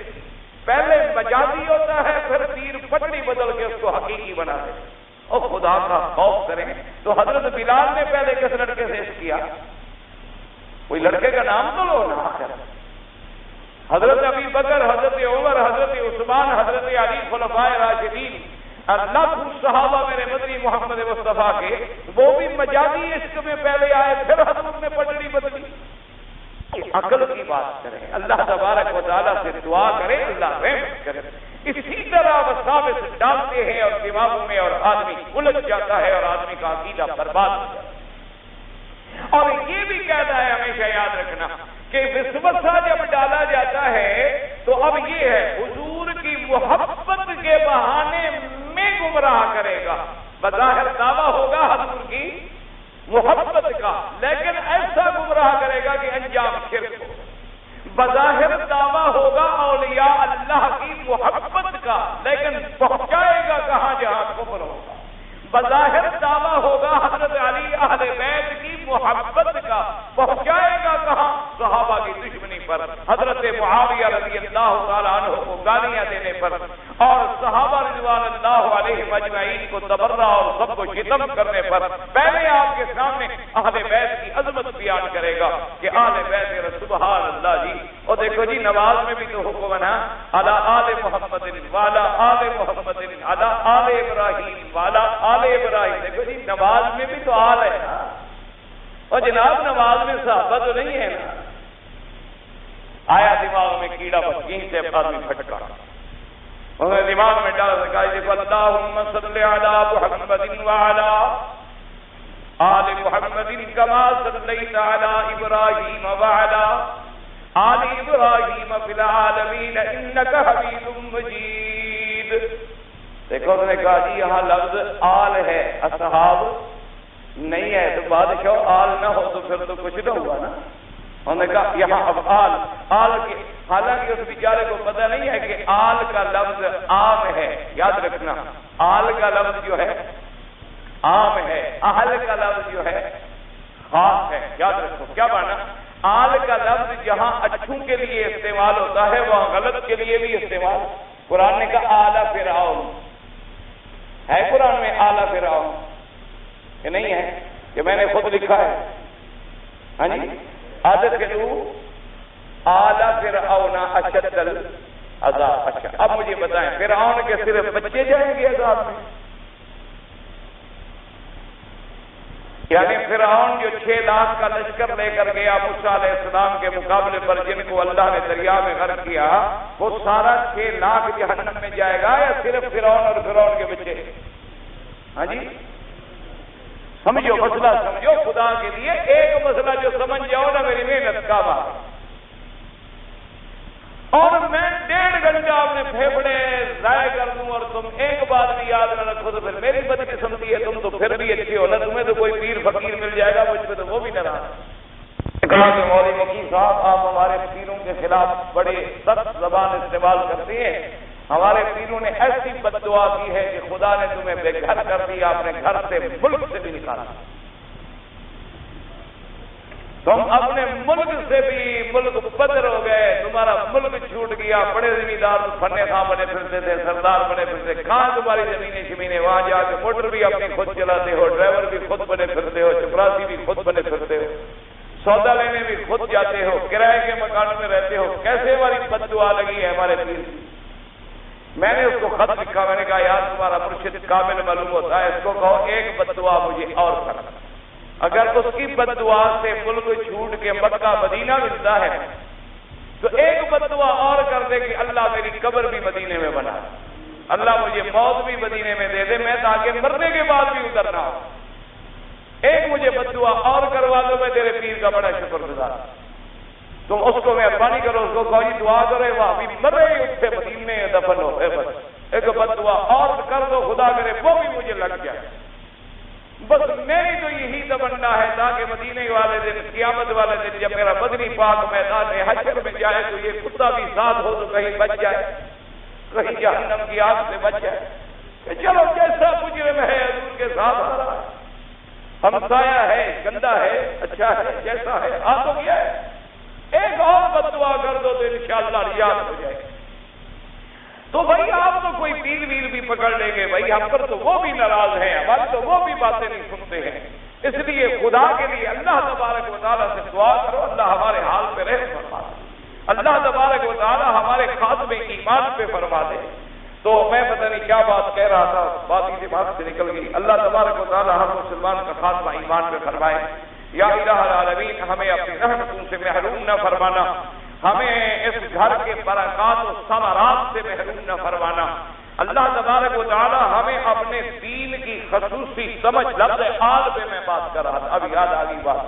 پہلے مجازی ہوتا ہے پھر تیر پٹڑی بدل کے اس کو حقیقی بنا دے۔ اور خدا کا خوف کریں تو حضرت بلال نے پہلے کس لڑکے سے عشق کیا؟ کوئی لڑکے کا نام تو لو نا، حضرت ابی بکر، حضرت عمر، حضرت عثمان، حضرت علی خلفائے راشدین، اللہ صحابہ میرے مدنی محمد مصطفیٰ کے، وہ بھی مجازی عشق میں پہلے آئے پھر حضرت نے پٹڑی بدلی۔ عقل کی بات کریں، اللہ تبارک و تعالیٰ سے دعا کریں، اللہ رحمت کرے۔ اسی طرح وساوس ڈالتے ہیں اور دماغوں میں، اور آدمی الجھ جاتا ہے اور آدمی کا عقیدہ برباد ہو جاتا ہے۔ اور یہ بھی کہنا ہے ہمیشہ یاد رکھنا کہ وسوسہ جب ڈالا جاتا ہے تو اب یہ ہے حضور کی محبت کے بہانے میں گمراہ کرے گا، بظاہر دعویٰ ہوگا حضور کی محبت کا، لیکن ایسا گمراہ کرے گا کہ انجام شرک ہو۔ بظاہر دعویٰ ہوگا اولیاء اللہ کی محبت کا، لیکن پہنچائے گا کہاں؟ جہاں کفر ہوگا۔ بظاہر دعویٰ ہوگا حضرت علی اہل بیت کی محبت کا، پہنچائے گا کہاں؟ صحابہ کی دشمنی پر، حضرت معاویہ رضی اللہ تعالیٰ عنہ کو گالیاں دینے پر، اور صحابہ رضوان اللہ علیہ اجمعین کو تبرہ اور سب کو شتم کرنے پر۔ پہلے آپ کے سامنے اہل بیت کی عظمت بیان کرے گا کہ اہل بیت سبحان اللہ جی۔ اور دیکھو جی نماز میں بھی تو حکم ہے نا، علی آل محمد والا آل محمد علی آل ابراہیم والا آل ابراہیم۔ دیکھو جی نماز میں بھی تو آل ہے نا، اور جناب نماز میں صحابہ تو نہیں ہے نا، آیا دماغ میں کیڑا بس یہیں سے آدمی پھٹکا، انہوں نے دماغ میں ڈالا کہا اللہم صلی علی محمد وعلی آل محمد کما صلیت علی ابراہیم وعلی آل ابراہیم فی العالمین انک حمید مجید۔ دیکھو انہوں نے کہا جی یہاں لفظ آل ہے، اصحاب نہیں ہے، تو بادشاہ آل نہ ہو تو پھر تو کچھ نہ ہوا نا۔ انہوں نے کہا یہاں اب آل کے، حالانکہ اس بیچارے کو پتہ نہیں ہے کہ آل کا لفظ عام ہے، یاد رکھنا آل کا لفظ جو ہے عام ہے، اہل کا لفظ جو ہے خاص ہے، یاد رکھو کیا مانا۔ آل کا لفظ جہاں اچھوں کے لیے استعمال ہوتا ہے وہاں غلط کے لیے بھی استعمال۔ قرآن نے کہا آل فرعون ہے، قرآن میں آل فرعون کہ نہیں ہے؟ کہ میں نے خود لکھا ہے، ہاں جی، ادخلوا آل فرعون اشد العذاب۔ اچھا اب مجھے بتائیں فرعون کے صرف بچے جائیں گے عذاب میں؟ یعنی فرعون جو 6 لاکھ کا لشکر لے کر گیا موسیٰ علیہ السلام کے مقابلے پر، جن کو اللہ نے دریا میں غرق کیا، وہ سارا 6 لاکھ جہنم میں جائے گا یا صرف فرعون اور فرعون کے بچے؟ ہاں جی سمجھو مسئلہ، سمجھو خدا کے لیے ایک مسئلہ جو سمجھ جاؤ نا میری محنت کا بات۔ اور میں 1.5 گھنٹہ اپنے پھیپڑے ضائع کر دوں اور تم ایک بات بھی یاد نہ رکھو تو پھر میری بدقسمتی ہے، تم تو پھر بھی اچھے ہو نا، تمہیں تو کوئی پیر فقیر مل جائے گا، مجھ پہ تو وہ بھی ناراض۔ کہا کہ مولوی مکی صاحب آپ ہمارے پیروں کے خلاف بڑے سخت زبان استعمال کرتے ہیں، ہمارے پیروں نے ایسی بد دعا کی ہے کہ خدا نے تمہیں بے گھر کر دیا، اپنے گھر سے ملک سے بھی نکالا، تم اپنے ملک سے بھی ملک بدر ہو گئے، تمہارا ملک چھوٹ گیا، بڑے زمیندار فنے خاں بنے پھرتے تھے، سردار بنے پھرتے، کہاں تمہاری زمینیں شمینیں، وہاں جا کے موٹر بھی اپنی خود چلاتے ہو، ڈرائیور بھی خود بنے پھرتے ہو، چپراسی بھی خود بنے پھرتے ہو، سودا لینے بھی خود جاتے ہو، کرائے کے مکانوں میں رہتے ہو، کیسے ہماری بد دعا لگی ہے ہمارے پیر۔ میں نے اس کو خط لکھا، میں نے کہا یار تمہارا مرشد کامل معلوم ہوتا ہے، اس کو کہو ایک بد دعا مجھے اور کرنا، اگر اس کی بد دعا سے ملک چھوٹ کے مکہ مدینہ ملتا ہے تو ایک بد دعا اور کر دے کہ اللہ میری قبر بھی مدینے میں بنا، اللہ مجھے موت بھی مدینے میں دے دے، میں تاکہ مرنے کے بعد بھی اترنا ہو، ایک مجھے بد دعا اور کروا دو، میں تیرے پیر کا بڑا شکر گزار۔ تم اس کو مہربانی کرو، اس کو کہو جی دعا کرے وہ ابھی مرے اس سے مدینے میں دفن ہو، بس ایک بد دعا اور کر دو، خدا کرے وہ بھی مجھے لگ جائے۔ بس میری تو یہی تمنا ہے تاکہ مدینے والے دن، قیامت والے دن جب میرا بدنی پاک میدان حشر میں جائے تو یہ کتا بھی ساتھ ہو تو کہیں بچ جائے، کہیں جہنم کی آگ سے بچ جائے کہ چلو جیسا مجرم ہے حضور کے ساتھ آ رہا ہے، ہمسایہ ہے، گندا ہے، اچھا ہے، جیسا ہے آ تو گیا ہے، ایک اور بد دعا کر دو تو انشاءاللہ ریاض ہو جائے گی۔ تو بھائی آپ تو کوئی پیل ویل بھی پکڑ لیں گے، بھائی ہم پر تو وہ بھی ناراض ہیں، ہماری تو وہ بھی باتیں نہیں سنتے ہیں، اس لیے خدا کے لیے اللہ تبارک و تعالیٰ سے دعا کرو اللہ ہمارے حال پہ رحم فرما دے، اللہ تبارک و تعالیٰ ہمارے خاتمے ایمان پہ فرما دے۔ تو میں پتہ نہیں کیا بات کہہ رہا تھا، بات ہی دماغ سے نکل گئی۔ اللہ تبارک و تعالیٰ ہم مسلمان کا خاتمہ ایمان پہ فرمائے۔ یا الہ العالمین ہمیں اپنی رحمتوں سے محروم نہ فرمانا، ہمیں اس گھر کے برکات و ثمرات سے محروم نہ فرمانا۔ اللہ تبارک و تعالی ہمیں اپنے دین کی خصوصی سمجھ، لفظ آل پہ میں بات کر رہا تھا، اب یاد آ گئی بات،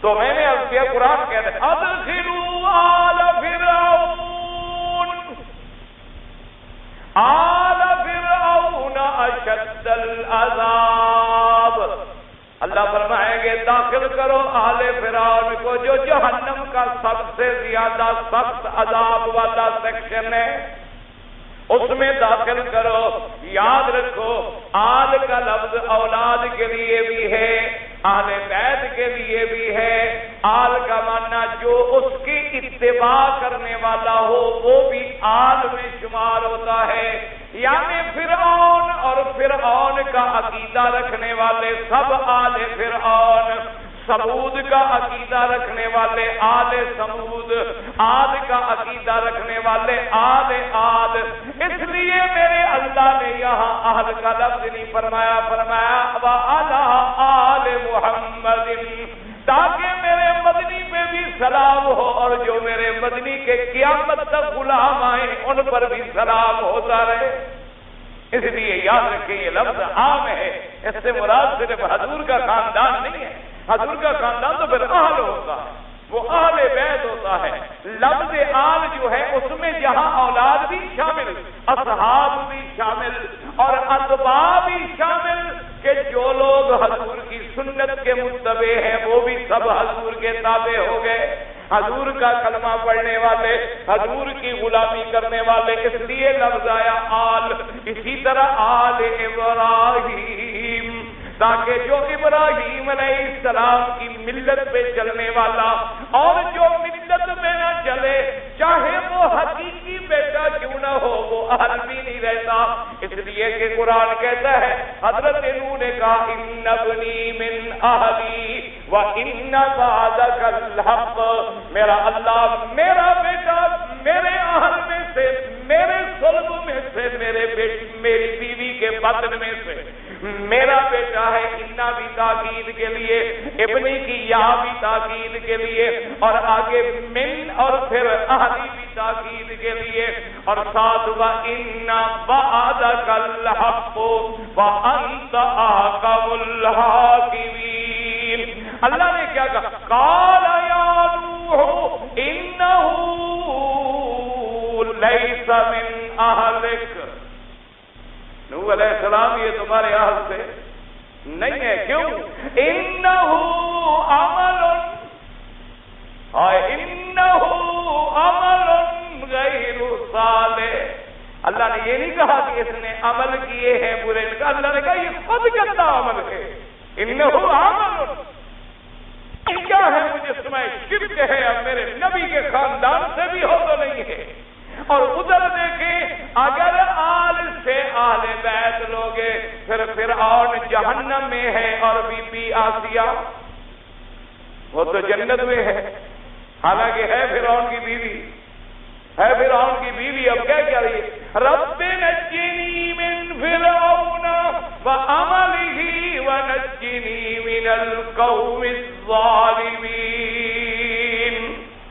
تو میں نے اب یہ قرآن کہتے ہیں ادخلوا آل فرعون، آل فرعون اشد العذاب، اللہ فرمائیں گے داخل کرو آل فرعون کو جو جہنم کا سب سے زیادہ سخت عذاب والا سیکشن ہے، اس میں داخل کرو۔ یاد رکھو آل کا لفظ اولاد کے لیے بھی ہے، اہل بیت کے لیے بھی ہے، آل کا معنی جو اس کی اتباع کرنے والا ہو وہ بھی آل میں شمار ہوتا ہے، یعنی فرعون اور فرعون کا عقیدہ رکھنے والے سب آل فرعون، سمود کا عقیدہ رکھنے والے آل سمود، عاد کا عقیدہ رکھنے والے آل عاد۔ اس لیے میرے اللہ نے یہاں اہل کا لفظ نہیں فرمایا، فرمایا وَعَلَىٰ آلِ محمد، تاکہ میرے مدنی پہ بھی سلام ہو اور جو میرے مدنی کے قیامت تک غلام آئے ان پر بھی سلام ہوتا رہے۔ اس لیے یاد رکھیں یہ لفظ عام ہے، اس سے مراد صرف حضور کا خاندان نہیں ہے، حضور کا خاندان تو پھر اہل ہوتا ہے، وہ اہل بیت ہوتا ہے۔ لفظ آل جو ہے اس میں جہاں اولاد بھی شامل، اصحاب بھی شامل اور اتباع بھی شامل، کہ جو لوگ حضور کی سنت کے متبع ہیں وہ بھی سب حضور کے تابع ہو گئے، حضور کا کلمہ پڑھنے والے، حضور کی غلامی کرنے والے، اس لیے لفظ آیا آل۔ اسی طرح آل ابراہیم، تاکہ جو ابراہیم علیہ السلام کی ملت پہ چلنے والا اور جو ملت میں نہ چلے چاہے وہ حقیقی بیٹا کیوں نہ ہو وہ اہل بھی نہیں رہتا۔ اس لیے کہ قرآن کہتا ہے، حضرت نوح نے کہا ان ابنی من اہلی وان وعدک الحق، میرا اللہ میرا بیٹا میرے اہل میں سے، میرے صلب میں سے، میری بیوی کے بطن میں سے میرا بیٹا ہے۔ انا بھی تاکید کے لیے، ابنی کی یا بھی تاکید کے لیے، اور آگے من اور پھر اہلی بھی تاکید کے لیے، اور ساتھ وَإِنَّ وَعْدَكَ الْحَقُّ وَأَنْتَ أَحْكَمُ الْحَاكِمِينَ۔ اللہ نے کیا کہا؟ قَالَ يَا نُوحُ إِنَّهُ لَيْسَ مِنْ أَهْلِكَ، نوح علیہ السلام یہ تمہارے اہل سے نہیں ہے۔ کیوں؟ انہ عمل، انہ عمل غیر صالح۔ اللہ نے یہ نہیں کہا کہ اس نے عمل کیے ہیں برے، اللہ نے کہا یہ خود گندا عمل ہے۔ انہ عمل کیا ہے؟ مجسمہ شرک ہے، اب میرے نبی کے خاندان سے بھی ہو تو نہیں ہے۔ اور ادھر دیکھیں اگر آل سے آل بیت لوگے پھر فرعون جہنم میں ہے اور بی بی آسیہ وہ تو جنت میں ہے، حالانکہ ہے فرعون کی بیوی، ہے فرعون کی بیوی۔ اب کیا کہہ رہی ہے؟ رب نجنی من فرعون وعملہ ونجنی من القوم الظالمین۔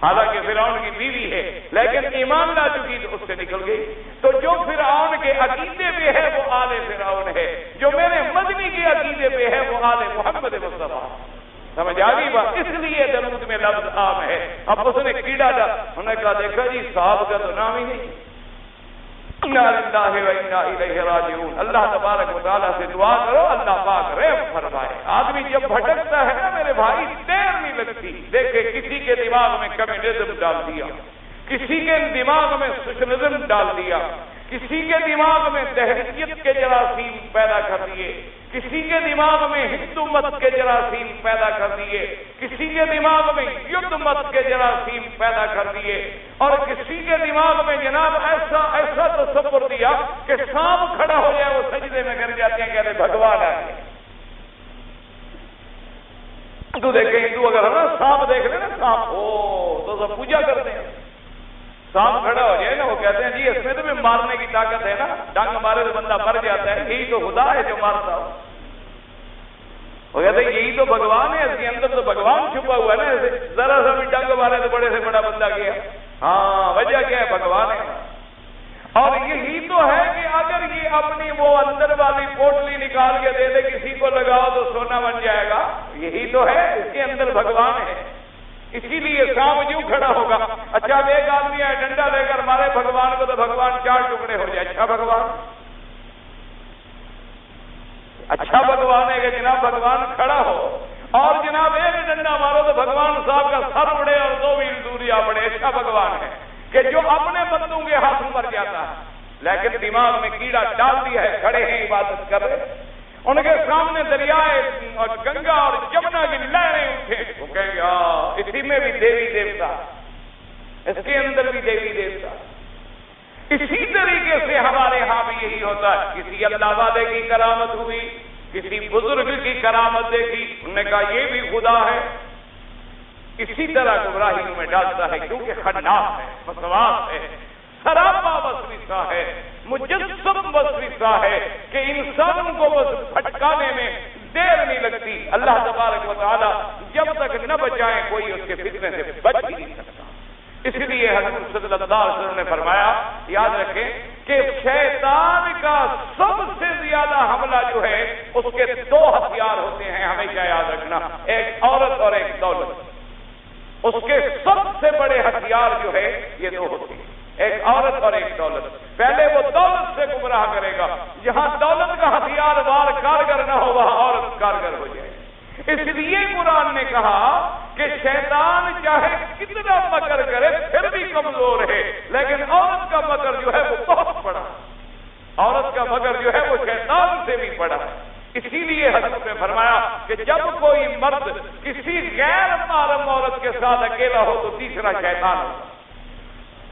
حالانکہ فرعون کی بیوی ہے لیکن ایمان لا چکی تو اس سے نکل گئی۔ تو جو فرعون کے عقیدے پہ ہے وہ آل فرعون ہے، جو میرے مدنی کے عقیدے پہ ہے وہ آل محمد مصطفیٰ۔ سمجھ آ گئی بات؟ اس لیے درود میں لفظ عام ہے۔ اب اس نے کیڑا ڈالا، انہوں نے کہا دیکھا جی صاحب کا تو نام ہی نہیں۔ انا للہ و انا الیہ راجعون۔ اللہ تبارک و تعالیٰ سے دعا کرو اللہ پاک رحم فرمائے۔ آدمی جب بھٹکتا ہے نا میرے بھائی دیر نہیں لگتی۔ دیکھے کسی کے دماغ میں کمیونزم ڈال دیا، کسی کے دماغ میں سوشلزم ڈال دیا، کسی کے دماغ میں دہشت کے جراثیم پیدا کر دیے، کسی کے دماغ میں ہندو مت کے جراثیم پیدا کر دیے، کسی کے دماغ میں یدھ مت کے جراثیم پیدا کر دیے، اور کسی کے دماغ میں جناب ایسا تصور دیا کہ سانپ کھڑا ہو جائے وہ سجدے میں گر جاتے ہیں، کہتے بھگوان آئے۔ تو دیکھیں ہندو اگر ہے نا سانپ دیکھ لیں نا سانپ ہو تو سب پوجا کرتے ہیں۔ سانپ کھڑا ہو جائے نا وہ کہتے ہیں جی اس میں تو بھی مارنے کی طاقت ہے نا، ڈنگ مارے تو بندہ مر جاتا ہے، یہی تو خدا ہے جو مارتا ہو۔ وہ کہتے ہیں یہی تو بھگوان ہے، اس کے اندر تو بھگوان چھپا ہوا ہے نا، ذرا سا بھی ڈنگ مارے تو بڑے سے بڑا بندہ گیا۔ ہاں وجہ کیا ہے؟ بھگوان ہے۔ اور یہی تو ہے کہ اگر یہ اپنی وہ اندر والی پوٹلی نکال کے دے دے کسی کو لگاؤ تو سونا بن جائے گا، یہی تو ہے، اس کے اندر بھگوان ہے۔ اسی لیے سانپ جو کھڑا ہوگا، اچھا ایک آدمی ہے ڈنڈا لے کر مارے بھگوان کو تو بھگوان 4 ٹکڑے ہو جائے۔ اچھا بھگوان ہے کہ جناب بھگوان کھڑا ہو، اور جناب ایک ڈنڈا مارو تو بھگوان صاحب کا سر اڑے اور 2 میل دوریا پڑے۔ اچھا بھگوان ہے کہ جو اپنے بندوں کے ہاتھ مر جاتا ہے، لیکن دماغ میں کیڑا ڈال دیا ہے، کھڑے ہیں عبادت کر رہے، ان کے سامنے دریائے اور گنگا اور جمنا کی لہریں اٹھے، وہ کہیں گے اسی میں بھی دیوی دیوتا، اس کے اندر بھی دیوی دیوتا۔ اسی طریقے سے ہمارے ہاں بھی یہی ہوتا ہے، کسی اللہ والے کی کرامت ہوئی، کسی بزرگ کی کرامت دیکھی، انہوں نے کہا یہ بھی خدا ہے۔ اسی طرح گمراہیوں میں ڈالتا ہے، کیونکہ خناس ہے، وسواس ہے، سراپا وسوسہ ہے، مجسم وسوسہ ہے کہ انسان کو بس بھٹکانے میں دیر نہیں لگتی۔ اللہ تبارک و تعالی جب تک نہ بچائیں کوئی اس کے فتنے سے بچ ہی نہیں سکتا۔ اس لیے حضور صلی اللہ علیہ وسلم نے فرمایا، یاد رکھیں کہ شیطان کا سب سے زیادہ حملہ جو ہے اس کے دو ہتھیار ہوتے ہیں، ہمیشہ یاد رکھنا، ایک عورت اور ایک دولت۔ اس کے سب سے بڑے ہتھیار جو ہے یہ دو ہوتے ہیں، ایک عورت اور ایک دولت۔ پہلے وہ دولت سے گمراہ کرے گا، جہاں دولت کا ہتھیار وار کارگر نہ ہو وہاں عورت کارگر ہو جائے۔ اس لیے قرآن نے کہا کہ شیطان چاہے کتنا مکر کرے پھر بھی کمزور ہے، لیکن عورت کا مکر جو ہے وہ بہت بڑا، عورت کا مکر جو ہے وہ شیطان سے بھی بڑا ہے۔ اسی لیے حضرت نے فرمایا کہ جب کوئی مرد کسی غیر محرم عورت کے ساتھ اکیلا ہو تو تیسرا شیطان ہوگا۔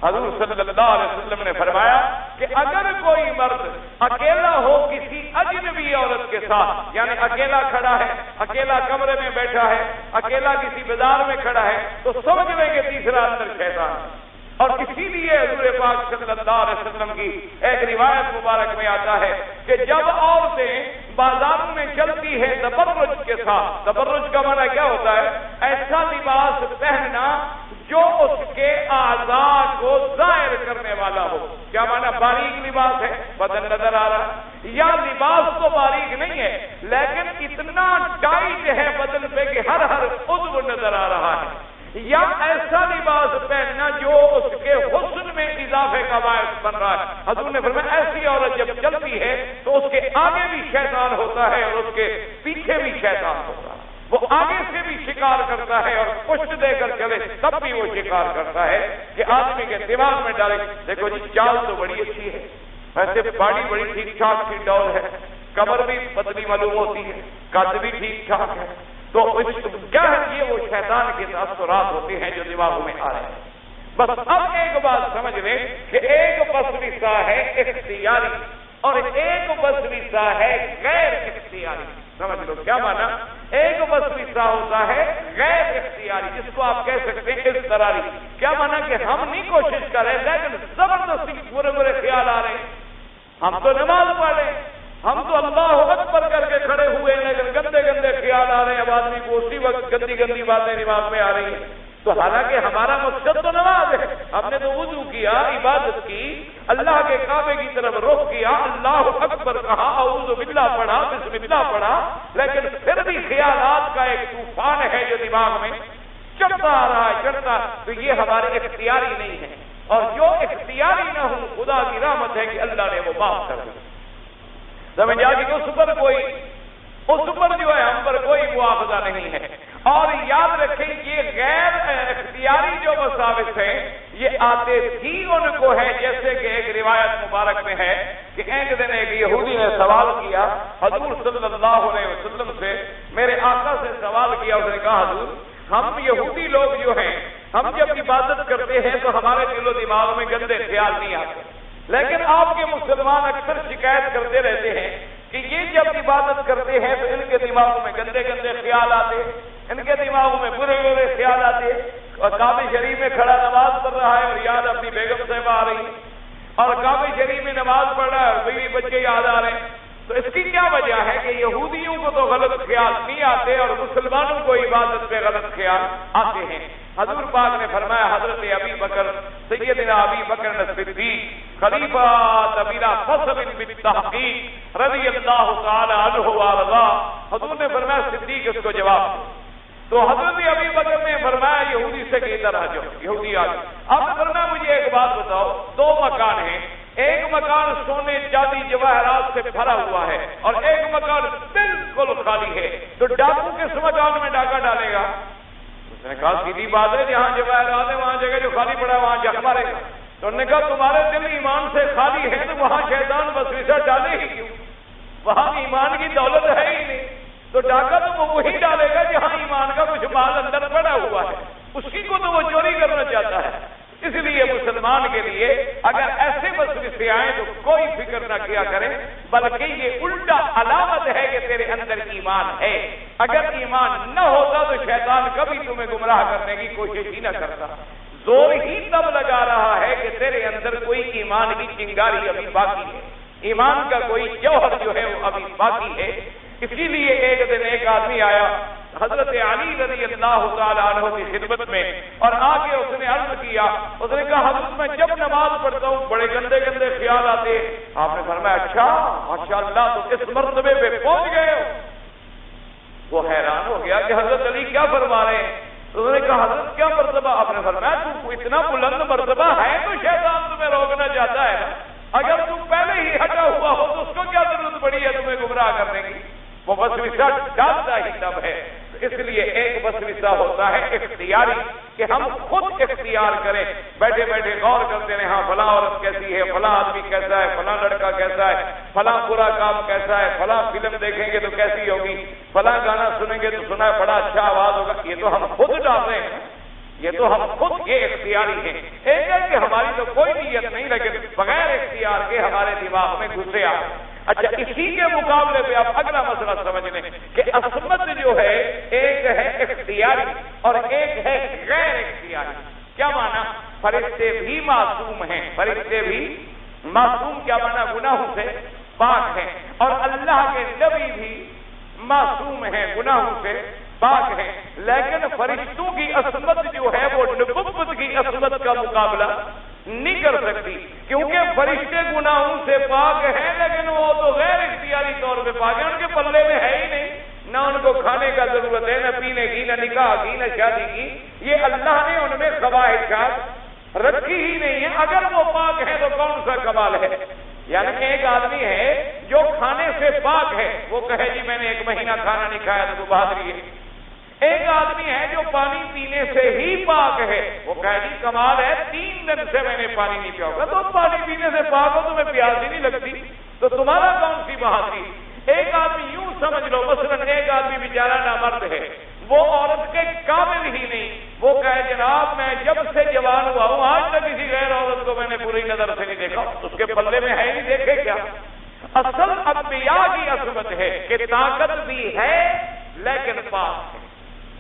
حضور صلی اللہ علیہ وسلم نے فرمایا کہ اگر کوئی مرد اکیلا ہو کسی اجنبی عورت کے ساتھ، یعنی اکیلا کھڑا ہے، اکیلا کمرے میں بیٹھا ہے، اکیلا کسی بازار میں کھڑا ہے، تو سمجھ لیں کہ تیسرا اندر شیطان ہے۔ اور اسی لیے حضور پاک صلی اللہ علیہ وسلم کی ایک روایت مبارک میں آتا ہے کہ جب عورتیں بازار میں چلتی ہے تبرج کے ساتھ، تبرج کا معنی کیا ہوتا ہے؟ ایسا لباس پہننا جو اس کے اعضاء کو ظاہر کرنے والا ہو۔ کیا معنی؟ باریک لباس ہے، بدن نظر آ رہا ہے، یا لباس تو باریک نہیں ہے لیکن اتنا ٹائٹ ہے بدن پہ کہ ہر عضو نظر آ رہا ہے، یا ایسا لباس پہننا جو اس کے حسن میں اضافے کا باعث بن رہا ہے۔ حضور نے فرمایا ایسی عورت جب چلتی ہے تو اس کے آگے بھی شیطان ہوتا ہے اور اس کے پیچھے بھی شیطان ہوتا ہے، وہ آگے سے بھی شکار کرتا ہے اور پشت دے کر چلے تب بھی وہ شکار کرتا ہے کہ آدمی کے دماغ میں ڈالے۔ دیکھو جی چال تو بڑی اچھی ہے، ویسے باڈی بڑی ٹھیک ٹھاک سی ڈول ہے، کمر بھی پتلی معلوم ہوتی ہے، قد بھی ٹھیک ٹھاک ہے، تو کیا ہے یہ وہ شیطان کے تاثرات ہوتے ہیں جو دماغوں میں آ رہے ہیں۔ بس اب ایک بات سمجھ لیں کہ ایک وسوسہ ہے اختیاری اور ایک وسوسہ ہے غیر اختیاری۔ سمجھ لو کیا مانا؟ ایک وسوسہ ہوتا ہے غیر اختیاری، جس کو آپ کہہ سکتے ہیں اضطراری۔ کیا مانا؟ کہ ہم نہیں کوشش کر رہے لیکن زبردستی برے برے خیال آ رہے ہیں۔ ہم تو نماز پڑھ رہے ہیں، ہم تو اللہ اکبر کر کے کھڑے ہوئے ہیں لیکن گندے گندے خیال آ رہے ہیں، اب آدمی کو اسی وقت گندی گندی باتیں دماغ میں آ رہی ہیں۔ تو حالانکہ ہمارا مقصد تو نماز ہے، ہم نے تو وضو کیا، عبادت کی، اللہ کے کعبے کی طرف رخ کیا، اللہ اکبر کہا، اعوذ باللہ پڑھا، بسم اللہ پڑھا، لیکن پھر بھی خیالات کا ایک طوفان ہے جو دماغ میں چڑھتا آ رہا ہے، چڑھتا، تو یہ ہمارے اختیاری نہیں ہے۔ اور جو اختیاری نہ ہو خدا کی رحمت ہے کہ اللہ نے وہ معاف کر دیا۔ سمجھ آ گئی؟ اس پر جو ہے ہم پر کوئی مواخذہ نہیں ہے۔ اور یاد رکھیں یہ غیر اختیاری جو وساوس ہیں یہ آتے ہی ان کو ہے، جیسے کہ ایک روایت مبارک میں ہے کہ ایک دن ایک یہودی نے سوال کیا حضور صلی اللہ علیہ وسلم سے، میرے آقا سے سوال کیا، اس نے کہا حضور ہم یہودی لوگ جو ہیں ہم جب عبادت کرتے ہیں تو ہمارے دل و دماغ میں گندے خیال نہیں آتے، لیکن آپ کے مسلمان اکثر شکایت کرتے رہتے ہیں کہ یہ جب عبادت کرتے ہیں تو ان کے دماغوں میں گندے گندے خیال آتے، ان کے دماغوں میں برے برے خیال آتے، اور کعبہ شریف میں کھڑا نماز پڑھ رہا ہے اور یاد اپنی بیگم صاحبہ آ رہی ہے، اور کعبہ شریف میں نماز پڑھ رہا ہے اور بیوی بچے یاد آ رہے ہیں۔ تو اس کی کیا وجہ ہے کہ یہودیوں کو تو غلط خیال نہیں آتے اور مسلمانوں کو عبادت پہ غلط خیال آتے ہیں۔ حضور پاک نے فرمایا حضرت ابی بکر سیدنا ابی بکر صدیق خلیفہ تبیرہ فصل بالتحقیق رضی اللہ تعالی عنہ وارضا، حضور نے فرمایا صدیق اس کو جواب دو۔ تو حضرت ابی بکر نے فرمایا یہودی سے کہ ادھر آ جاؤ، یہودی آ جاؤ۔ آپ نے فرمایا مجھے ایک بات بتاؤ، دو مکان ہیں، ایک مکان سونے چاندی جواہرات سے بھرا ہوا ہے اور ایک مکان بالکل خالی ہے، تو ڈاکو کس مکان میں ڈاکہ ڈالے گا؟ اس نے کہا سیدھی بات ہے، جہاں جواہرات ہے وہاں جگہ جو خالی پڑا ہے وہاں جا مارے گا۔ تو انہوں نے کہا تمہارے دل ایمان سے خالی ہے تو وہاں شیطان وسوسہ ڈالے ہی کیوں؟ وہاں ایمان کی دولت ہے ہی نہیں، تو ڈاکہ تو وہ وہی ڈالے گا جہاں ایمان کا کچھ مال اندر پڑا ہوا ہے، اسی کو تو وہ چوری کرنا چاہتا ہے۔ اس لیے مسلمان کے لیے اگر ایسے وسوسے آئیں تو کوئی فکر نہ کیا کریں، بلکہ یہ الٹا علامت ہے کہ تیرے اندر ایمان ہے۔ اگر ایمان نہ ہوتا تو شیطان کبھی تمہیں گمراہ کرنے کی کوشش ہی نہ کرتا، زور ہی تب لگا رہا ہے کہ تیرے اندر کوئی ایمان کی چنگاری ابھی باقی ہے، ایمان کا کوئی جوہر جو ہے وہ ابھی باقی ہے۔ اسی لیے ایک دن ایک آدمی آیا حضرت علی رضی اللہ تعالیٰ عنہ کی خدمت میں، اور آگے اس نے عرض کیا، اس نے کہا حضرت میں جب نماز پڑھتا ہوں بڑے گندے گندے خیال آتے ہیں۔ آپ نے فرمایا اچھا ماشاءاللہ تو اس مرتبے پہ پہنچ گئے ہو۔ وہ حیران ہو گیا کہ حضرت علی کیا فرما رہے ہیں؟ تو اس نے کہا حضرت کیا مرتبہ؟ آپ نے فرمایا تو اتنا بلند مرتبہ ہے تو شیطان تمہیں روکنا چاہتا ہے نا، اگر تم پہلے ہی ہٹا ہوا ہو تو اس کو کیا ضرورت پڑی ہے تمہیں گمراہ کرنے کی؟ وہ وسوسہ ڈالتا ہی تب ہے۔ اس لیے ایک وسوسہ ہوتا ہے اختیاری، کہ ہم خود اختیار کریں، بیٹھے بیٹھے غور کرتے رہے، ہاں فلاں عورت کیسی ہے، فلاں آدمی کیسا ہے، فلاں لڑکا کیسا ہے، فلاں برا کام کیسا ہے، فلاں فلم دیکھیں گے تو کیسی ہوگی، فلاں گانا سنیں گے تو سنا ہے بڑا اچھا آواز ہوگا۔ یہ تو ہم خود ڈال رہے ہیں، یہ تو ہم خود یہ اختیاری ہیں۔ ایک ہے کہ ہماری تو کوئی نیت نہیں، لیکن بغیر اختیار کے ہمارے دماغ میں گھسے آ۔ اچھا اسی کے مقابلے پہ آپ اگلا مسئلہ سمجھ لیں کہ عصمت جو ہے ایک ہے اختیاری اور ایک ہے غیر اختیاری۔ کیا معنی؟ فرشتے بھی معصوم ہیں، فرشتے بھی معصوم کیا معنی؟ گناہوں سے پاک ہیں، اور اللہ کے نبی بھی معصوم ہیں، گناہوں سے پاک ہیں، لیکن فرشتوں کی عصمت جو ہے وہ نبوت کی عصمت کا مقابلہ نہیں کر سکتی، کیونکہ فرشتے گناہوں سے پاک ہیں لیکن وہ تو غیر اختیاری طور پہ پاک ہیں، ان کے پلے میں ہے ہی نہیں، نہ ان کو کھانے کا ضرورت ہے، نہ پینے کی، نہ نکاح کی، نہ شادی کی، یہ اللہ نے ان میں خواہشات رکھی ہی نہیں ہے۔ اگر وہ پاک ہے تو کون سا کمال ہے؟ یعنی ایک آدمی ہے جو کھانے سے پاک ہے، وہ کہے جی میں نے 1 مہینہ کھانا نہیں کھایا تو بہادری ہے۔ ایک آدمی ہے جو پانی پینے سے ہی پاک ہے، وہ کہے جی کمال ہے 3 دن سے میں نے پانی نہیں پیا ہوگا۔ تو پانی پینے سے پاک ہو تمہیں پیاس ہی نہیں لگتی تو تمہارا کون سی بہادری؟ ایک آدمی یوں سمجھ لو، مثلا ایک آدمی بیچارہ نامرد ہے، وہ عورت کے قابل ہی نہیں، وہ کہے جناب میں جب سے جوان ہوا ہوں آج تک کسی غیر عورت کو میں نے بری نظر سے نہیں دیکھا، اس کے پلے میں ہے نہیں، دیکھے کیا؟ اصل انبیاء کی عصمت ہے کہ طاقت بھی ہے لیکن پاک ہے،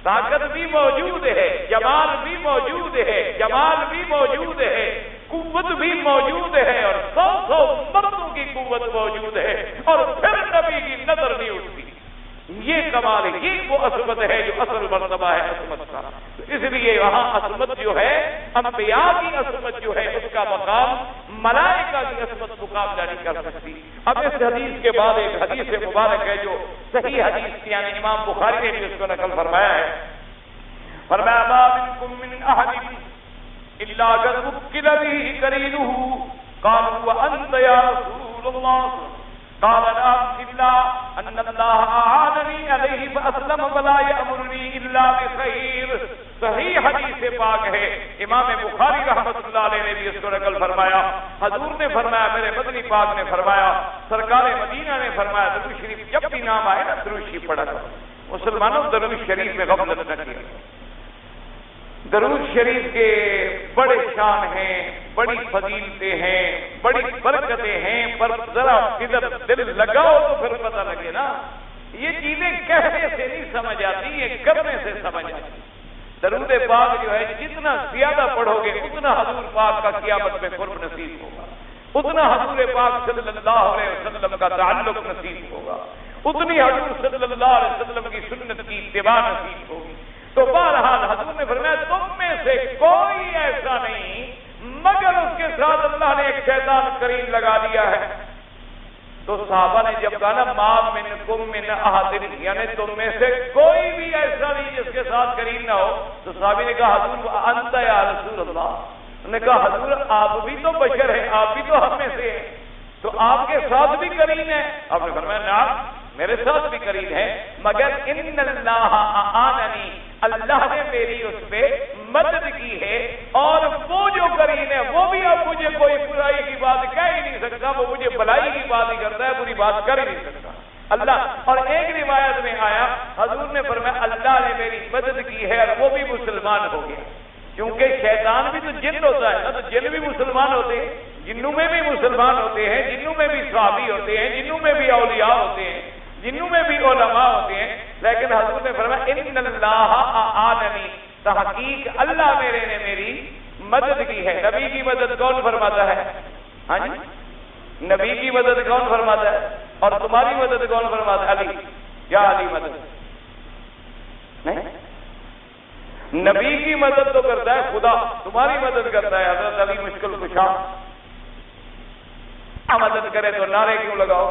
طاقت بھی موجود ہے، جمال بھی موجود ہے، جمال بھی موجود ہے، قوت بھی موجود ہے، اور 100 مردوں کی قوت موجود ہے، اور پھر نبی کی نظر نہیں اٹھتی۔ یہ کمال ہے، یہ وہ عصمت ہے جو اصل مرتبہ ہے عصمت کا۔ اس لیے وہاں عصمت جو ہے انبیاء کی عصمت جو ہے اس کا مقام ملائکہ کی عصمت مقابلہ نہیں کر سکتی۔ اب اس حدیث کے بعد ایک حدیث مبارک ہے جو صحیح حدیث یعنی امام بخاری نے بھی اس کو نقل فرمایا ہے۔ فرمایا ما منکم من احد الا قد وکل به قرینہ قالوا وانت یا رسول اللہ قال لا الا ان اللہ اعاننی علیہ فاسلم ولا یامرنی الا بخیر۔ صحیح حدیث پاک ہے، امام بخاری رحمۃ اللہ علیہ نے بھی اس کو نقل فرمایا۔ حضور نے فرمایا، میرے مدنی پاک نے فرمایا، سرکار مدینہ نے فرمایا، درود شریف جب بھی نام آئے نا درود شریف پڑھا کرو۔ مسلمانوں درود شریف میں غفلت نہ کیا۔ درود شریف کے بڑے شان ہیں، بڑی فضیلتیں ہیں، بڑی برکتیں ہیں، پر ذرا ادھر دل لگاؤ تو پھر پتہ لگے نا، یہ چیزیں کہنے سے نہیں سمجھ آتی، یہ کرنے سے سمجھ آتی۔ درود پاک جو ہے جتنا زیادہ پڑھو گے اتنا حضور پاک کا قیامت میں قرب نصیب ہوگا، اتنا حضور پاک صلی اللہ علیہ وسلم کا تعلق نصیب ہوگا، اتنی حضور صلی اللہ علیہ وسلم کی سنت کی اتباع نصیب ہوگی۔ تو بہرحال حضور نے فرمایا تم میں سے کوئی ایسا نہیں مگر اس کے ساتھ اللہ نے ایک شیطان قرین لگا دیا ہے۔ تو صحابہ نے جب کہا نا ما منکم من احد، یعنی تم میں سے کوئی بھی ایسا نہیں جس کے ساتھ قرین نہ ہو، تو صحابی نے کہا حضور انت یا رسول اللہ، انہوں نے کہا حضور آپ بھی تو بشر ہیں، آپ بھی تو ہم میں سے ہیں، تو آپ کے ساتھ بھی قرین ہے؟ آپ نے فرمایا نعم میرے ساتھ بھی قرین ہے، مگر ان اللہ اعاننی، اللہ نے میری اس پہ مدد کی ہے، اور وہ جو قرین ہے وہ بھی اب مجھے کوئی برائی کی بات کہہ ہی نہیں سکتا، وہ مجھے بھلائی کی بات ہی کرتا ہے، بری بات کر ہی نہیں سکتا اللہ۔ اور ایک روایت میں آیا حضور نے فرمایا اللہ نے میری مدد کی ہے اور وہ بھی مسلمان ہو گیا، کیونکہ شیطان بھی تو جن ہوتا ہے نا، تو جن بھی مسلمان ہوتے ہیں، جنوں میں بھی مسلمان ہوتے ہیں، جنوں میں بھی صحابی ہوتے ہیں، جنوں میں بھی اولیاء ہوتے ہیں، جنوں میں بھی علماء ہوتے ہیں، لیکن حضور نے فرمایا ان اللہ اعاننی، تحقیق اللہ میرے نے میری مدد کی ہے۔ نبی کی مدد کون فرماتا ہے؟ ہاں جی نبی کی مدد کون فرماتا ہے؟ اور تمہاری مدد کون فرماتا ہے؟ علی، یا علی مدد۔ نبی کی مدد تو کرتا ہے خدا، تمہاری مدد کرتا ہے حضرت علی مشکل کشا۔ نہ مدد کرے تو نعرے کیوں لگاؤ،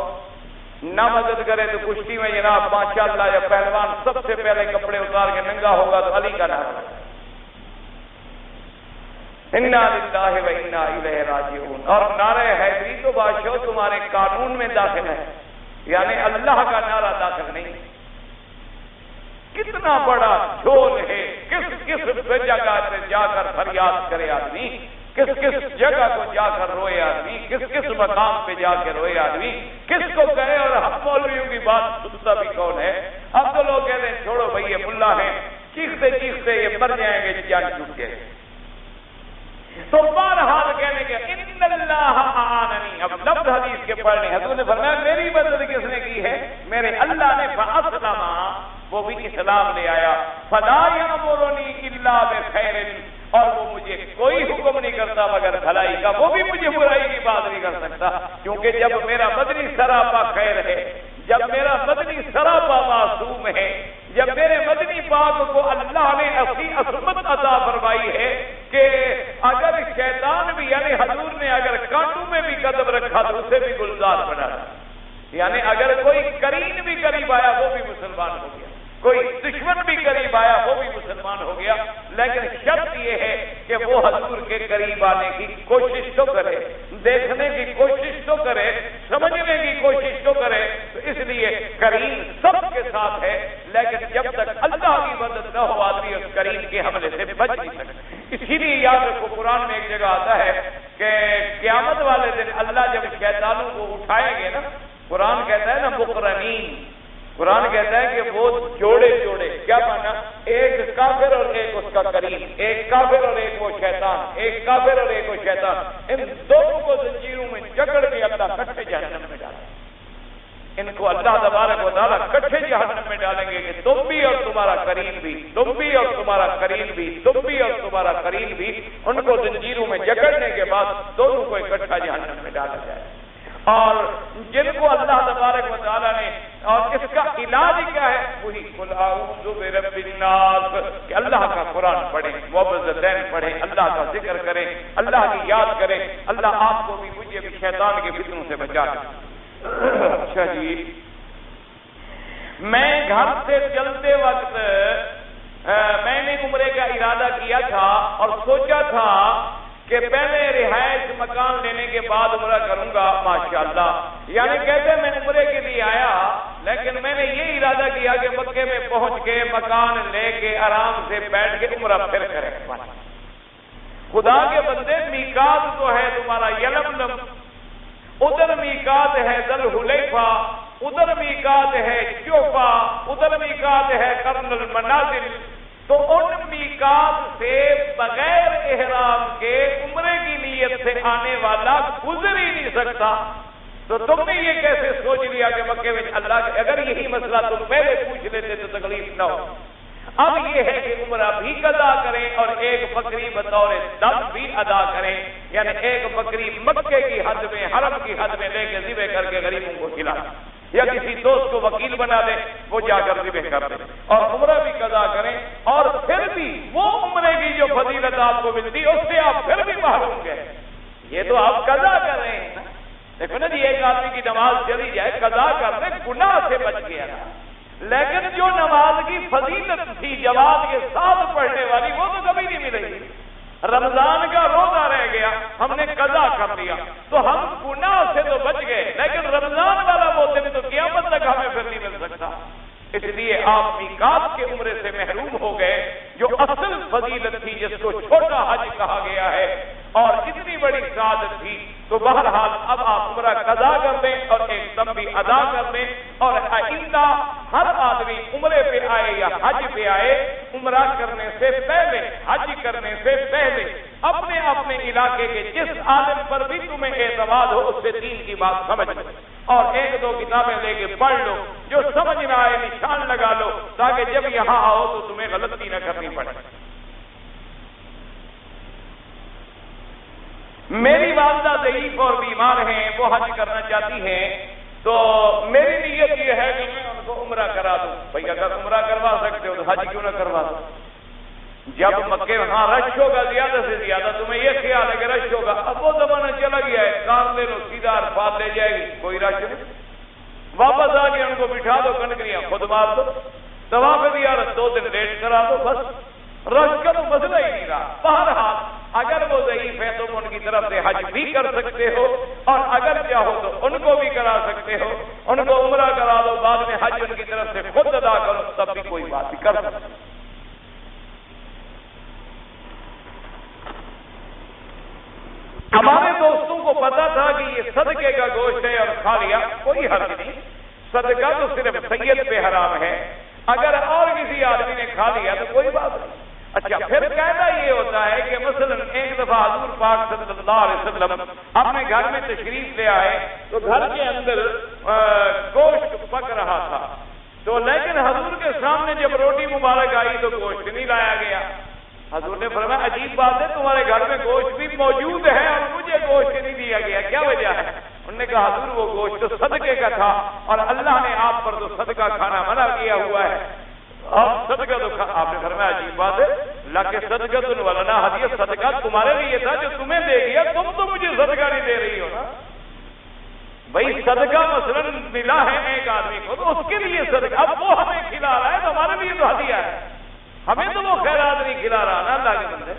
نہ مدد کرے تو کشتی میں جناب ماشاءاللہ یا پہلوان سب سے پہلے کپڑے اتار کے ننگا ہوگا تو علی کا نعرہ لگا، انا للہ و انا الیہ راجعون۔ اور نعرہ حیدری تو بادشاہ تمہارے قانون میں داخل ہے، یعنی اللہ کا نعرہ داخل نہیں۔ کتنا بڑا جھول ہے، کس کس جگہ پہ جا کر فریاد کرے آدمی، کس کس جگہ کو جا کر روئے آدمی، کس کس مقام پہ جا کے روئے آدمی، کس کو کہے۔ اور ہم مولویوں کی بات سنتا بھی کون ہے؟ اب تو لوگ کہتے ہیں چھوڑو بھائی یہ ملا ہے، چیختے چیختے یہ مر جائیں گے جان چھوٹ کے۔ تو بہرحال کہنے کے ان اللہ اعاننی، اب لفظ حدیث کے پڑھنے حضور نے فرمایا میری مدد کس نے کی ہے؟ میرے اللہ نے فاسلم، وہ بھی اسلام لے آیا۔ فلا یامرنی الا بخیر، اور وہ مجھے کوئی حکم نہیں کرتا مگر بھلائی کا، وہ بھی مجھے برائی کی بات نہیں کر سکتا، کیونکہ جب میرا مدنی سراپا خیر ہے، جب میرا مدنی سراپا معصوم ہے، جب میرے مدنی پاک کو اللہ نے ایسی عصمت عطا فرمائی ہے کہ اگر شیطان بھی، یعنی حضور نے اگر کانٹوں میں بھی قدم رکھا تو اسے بھی گلزار بنا، یعنی اگر کوئی کرین بھی قریب آیا وہ بھی مسلمان ہو گیا، کوئی دشمن بھی قریب آیا وہ بھی مسلمان ہو گیا، لیکن شرط یہ ہے کہ وہ حضور کے قریب آنے کی کوشش تو کرے، دیکھنے کی کوشش تو کرے، سمجھنے کی کوشش تو کرے۔ تو اس لیے کریم سب کے ساتھ ہے، لیکن جب تک اللہ کی مدد نہ ہو آدمی اس کریم کے حملے سے بچ نہیں سکتا۔ اسی لیے یاد رکھو قرآن میں ایک جگہ آتا ہے کہ قیامت والے دن اللہ جب شیطانوں کو اٹھائیں گے نا، قرآن کہتا ہے نا مقرنین، قرآن کہتا ہے کہ وہ جوڑے جوڑے، کیا مانا؟ ایک کافر اور ایک اس کا کریم، ایک کافر اور ایک وہ شیطان، ایک کافر اور ایک وہ شیطان، ان دونوں کو زنجیروں میں جکڑ کے اللہ کٹھے جہنم میں ڈالیں، ان کو اللہ تبارک و تعالیٰ کٹھے جہنم میں ڈالیں گے کہ تم بھی اور تمہارا کریم بھی، تم بھی اور تمہارا کریم بھی، تم بھی اور تمہارا کریم بھی۔ ان کو زنجیروں میں جکڑنے کے بعد دونوں کو اکٹھا جہنم میں ڈالا جائے۔ اور جن کو اللہ تبارک و تعالیٰ نے، اور اس کا علاج کیا ہے؟ وہی قل اعوذ برب الناس، کہ اللہ کا قرآن پڑھیں، معوذتین پڑھیں، اللہ کا ذکر کریں، اللہ کی یاد کریں، اللہ آپ کو بھی مجھے بھی شیطان کے فتنوں سے بچا دے۔ اچھا جی، میں گھر سے چلتے وقت میں نے عمرے کا ارادہ کیا تھا اور سوچا تھا کہ پہلے رہائش مکان لینے کے بعد عمرہ کروں گا، ماشاءاللہ، یعنی کہتے ہیں میں عمرے کے لیے آیا، لیکن میں نے یہ ارادہ کیا کہ مکے میں پہنچ کے مکان لے کے آرام سے بیٹھ کے عمرہ پھر کریں۔ خدا کے بندے، میقات تو ہے تمہارا یلملم، ادھر میقات ہے ذل حلیفہ، ادھر میقات ہے جوفا، ادھر میقات ہے قرن المنازل، تو ان میقات سے بغیر احرام کے عمرے کی نیت سے آنے والا گزر ہی نہیں سکتا۔ تو تم نے یہ کیسے سوچ لیا کہ مکے میں اللہ کے، اگر یہی مسئلہ تم پہلے پوچھ لیتے تو تکلیف نہ ہو۔ اب یہ ہے کہ عمرہ بھی قضا کریں اور ایک بکری بطور دم بھی ادا کریں، یعنی ایک بکری مکے کی حد میں، حرم کی حد میں لے کے ذبح کر کے غریبوں کو کھلائیں، یا کسی دوست کو وکیل بنا دیں، وہ جا کر ذبح کر دیں، اور عمرہ بھی قضا کریں، اور پھر بھی وہ عمرے کی جو فضیلت آپ کو ملتی ہے اس سے آپ پھر بھی محروم گئے۔ یہ تو آپ قضا کر رہے ہیں، دیکھو نا جی، ایک آدمی کی نماز چلی جائے، قضا کرنے گناہ سے بچ گیا، لیکن جو نماز کی فضیلت تھی جواب کے ساتھ پڑھنے والی، وہ تو کبھی نہیں ملے گی۔ رمضان کا روزہ رہ گیا، ہم نے قضا کر لیا تو ہم گناہ سے تو بچ گئے، لیکن رمضان والا وہ دن تو قیامت تک ہمیں پھر نہیں مل سکتا۔ اس لیے آپ میقات کے عمرے سے محروم ہو گئے، جو اصل فضیلت تھی، جس کو چھوٹا حج کہا گیا ہے، اور اتنی بڑی سعادت تھی۔ تو بہرحال اب آپ عمرہ قضا کر دیں اور ایک دم بھی ادا کر دیں، اور آئندہ ہر آدمی عمرے پہ آئے یا حج پہ آئے، عمرہ کرنے سے پہلے، حج کرنے سے پہلے اپنے اپنے علاقے کے جس عالم پر بھی تمہیں اعتماد ہو اس سے دین کی بات سمجھ لو، اور ایک دو کتابیں لے کے پڑھ لو، جو سمجھ نہ آئے نشان لگا لو، تاکہ جب یہاں آؤ تو تمہیں غلطی نہ کرنی پڑے۔ میری والدہ ضعیف اور بیمار ہیں، وہ حج کرنا چاہتی ہیں، تو میری نیت یہ ہے کہ میں ان کو عمرہ کرا دوں۔ بھئی اگر عمرہ کروا سکتے ہو تو حج کیوں نہ کروا دو؟ جب مکے وہاں رش ہوگا زیادہ سے زیادہ، تمہیں یہ خیال ہے کہ رش ہوگا، اب وہ زمانہ چلا گیا ہے، کار لے لو سیدھا عرفات لے جائے گی، کوئی رش نہیں، واپس آ کے ان کو بٹھا دو، کنکریاں خود مار دو، طواف زیارت 2 دن لیٹ کرا دو، بس رش کا تو مسئلہ ہی نہیں رہا۔ بہرحال اگر وہ ضعیف ہے تم ان کی طرف سے حج بھی کر سکتے ہو، اور اگر چاہو تو ان کو بھی کرا سکتے ہو، ان کو عمرہ کرا دو، بعد میں حج ان کی طرف سے خود ادا کرو، تب بھی کوئی بات نہیں کر سکتے۔ ہمارے دوستوں کو پتا تھا کہ یہ صدقے کا گوشت ہے اور کھا لیا، کوئی حرج نہیں، صدقہ تو صرف سید پہ حرام ہے، اگر اور کسی آدمی نے کھا لیا تو کوئی بات نہیں۔ اچھا، پھر قاعدہ یہ ہوتا ہے کہ مثلا ایک دفعہ حضور پاک صلی اللہ علیہ وسلم اپنے گھر میں تشریف لے آئے تو گھر کے اندر گوشت پک رہا تھا، تو لیکن حضور کے سامنے جب روٹی مبارک آئی تو گوشت نہیں لایا گیا۔ حضور نے فرمایا عجیب بات ہے، تمہارے گھر میں گوشت بھی موجود ہے اور مجھے گوشت نہیں دیا گیا، کیا وجہ ہے؟ انہوں نے کہا حضور وہ گوشت تو صدقے کا تھا اور اللہ نے آپ پر تو صدقہ کھانا منع کیا ہوا ہے، آپ صدقہ تو آپ نے فرمایا عجیب بات ہے، لکہ صدقۃ ولنا ہدیہ، صدقہ تمہارے لیے تھا جو تمہیں دے دیا، تم تو مجھے صدقہ نہیں دے رہی ہو نا۔ بھائی صدقہ مثلا ملا ہے ایک آدمی کو تو اس کے لیے صدقہ، اب وہ ہمیں کھلا رہا ہے تو ہمارے لیے تو ہدیہ ہے، ہمیں تو وہ خیرات نہیں کھلا رہا نا، اللہ کے بندے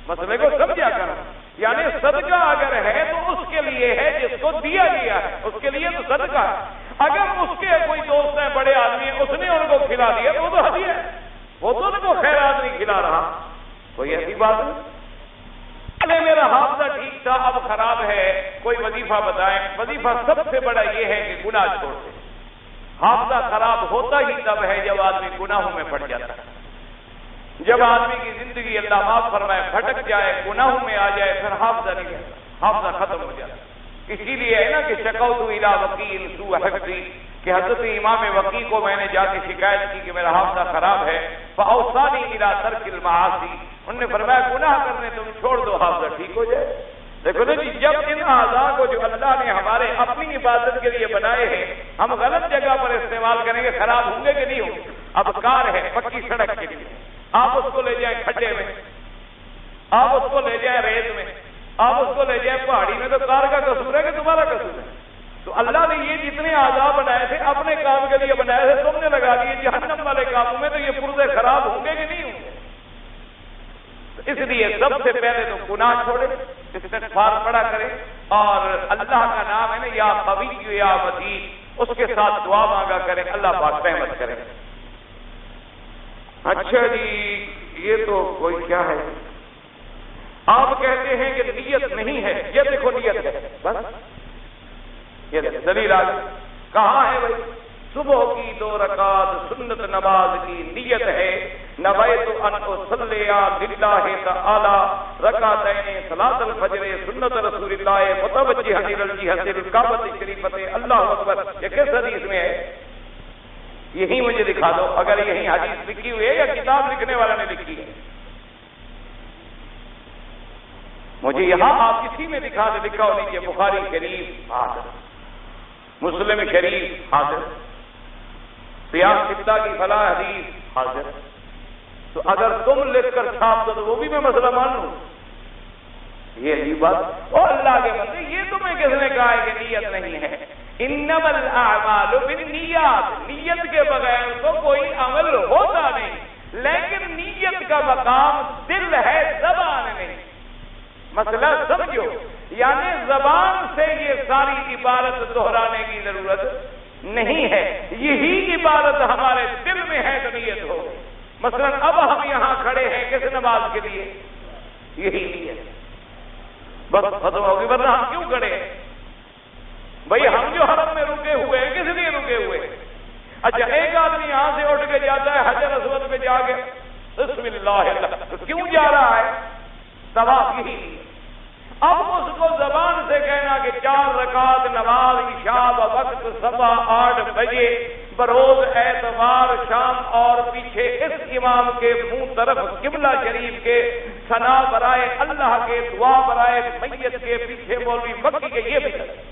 مسئلے کو سمجھا کرو، یعنی صدقہ اگر ہے تو اس کے لیے ہے جس کو دیا گیا ہے، اس کے لیے تو صدقہ ہے، اگر اس کے کوئی دوست ہیں بڑے آدمی ہیں اس نے ان کو کھلا دیا تو وہ تو ہدیہ ہے، وہ تو ان کو خیرات نہیں کھلا رہا، کوئی ایسی بات نہیں۔ ارے میرا حافظہ ٹھیک تھا اب خراب ہے، کوئی وظیفہ بتائیں۔ وظیفہ سب سے بڑا یہ ہے کہ گناہ چھوڑ دے۔ حافظہ خراب ہوتا ہی تب ہے جب آدمی گناہوں میں پڑ جاتا ہے، جب آدمی کی زندگی اللہ معاف فرمائے بھٹک جائے، گناہوں میں آ جائے، پھر حافظہ نہیں رہتا، حافظہ ختم ہو جاتا ہے۔ اسی لیے ہے نا کہ شکوت الی وکیل سوء حفظی، کہ حضرت امام وکیع کو میں نے جا کے شکایت کی کہ میرا حافظہ خراب ہے، فاوصانی الی ترک المعاصی، انہوں نے فرمایا گناہ کرنے تم چھوڑ دو حافظہ ٹھیک ہو جائے۔ دیکھو نا جی، جب ان اعضاء کو جو اللہ نے ہمارے اپنی عبادت کے لیے بنائے ہیں ہم غلط جگہ پر استعمال کریں گے، خراب ہوں گے کہ نہیں ہوں گے؟ اب کار ہے پکی سڑک کے لیے، آپ اس کو لے جائیں کھڈے میں، آپ اس کو لے جائیں ریت میں، آپ اس کو لے جائیں پہاڑی میں، تو کار کا قصور ہے کہ تمہارا قصور ہے؟ تو اللہ نے یہ جتنے اعضاء بنائے تھے اپنے کام کے لیے بنائے تھے، تم نے لگا دیے جہنم والے کاموں میں، تو یہ پرزے خراب ہوں گے کہ نہیں ہوں گے؟ اس لیے سب سے پہلے تو گناہ چھوڑے، استغفار پڑھا کرے، اور اللہ کا نام ہے نا یا قوی یا متین، اس کے ساتھ دعا مانگا کرے، اللہ پاک رحمت کرے۔ اچھا جی، یہ تو کوئی کیا ہے، آپ کہتے ہیں کہ نیت نہیں ہے، یہ دیکھو نیت ہے، بس یہ دلیل آ گئی، کہاں ہے بھائی؟ صبح کی 2 رکعت سنت نماز کی نیت ہے، نویت ان اصلی للہ تعالی رکعتین صلاۃ الفجر سنت رسول اللہ متوجہا الی الجہۃ الکعبۃ الشریفۃ، اللہ اکبر، یہ کس حدیث میں ہے؟ یہی مجھے دکھا دو، اگر یہی حدیث لکھی ہوئی ہے یا کتاب لکھنے والا نے لکھی ہے، مجھے یہاں آپ کسی میں دکھا دے، لکھا ہو لیجیے بخاری شریف حاضر، مسلم شریف حاضر، سیاہ ستہ کی فلاں حدیث حاضر۔ تو اگر تم لکھ کر چھاپ دو تو وہ بھی میں مسئلہ مان لوں، یہ عجیب بات۔ اور اللہ کے بندے، یہ تمہیں کس نے کہا ہے کہ نیت نہیں ہے؟ انما الاعمال بالنیات، نیت کے بغیر تو کوئی عمل ہوتا نہیں، لیکن نیت کا مقام دل ہے، زبان نہیں۔ مسئلہ سمجھو، یعنی زبان سے یہ ساری عبارت دہرانے کی ضرورت نہیں ہے، یہی عبارت ہمارے دل میں ہے تو نیت ہو۔ مثلا اب ہم یہاں کھڑے ہیں کس نماز کے لیے؟ یہی نیت، بس ختم ہوگی، ورنہ ہم کیوں کھڑے ہیں؟ بھئی ہم جو حرم میں رکے ہوئے ہیں کس لیے رکے ہوئے ہیں؟ اچھا، ایک آدمی یہاں سے اٹھ کے جاتا ہے حجر اسود پہ جا کے بسم اللہ، تو کیوں جا رہا ہے؟ طواف یہی ہے۔ اب اس کو زبان سے کہنا کہ 4 رکعت نماز عشاء وقت صبح 8 بجے بروز اتوار شام، اور پیچھے اس امام کے منہ طرف قبلہ شریف کے ثنا برائے اللہ کے، دعا برائے میت کے، پیچھے مولوی فقی کے، یہ بدعت ہے،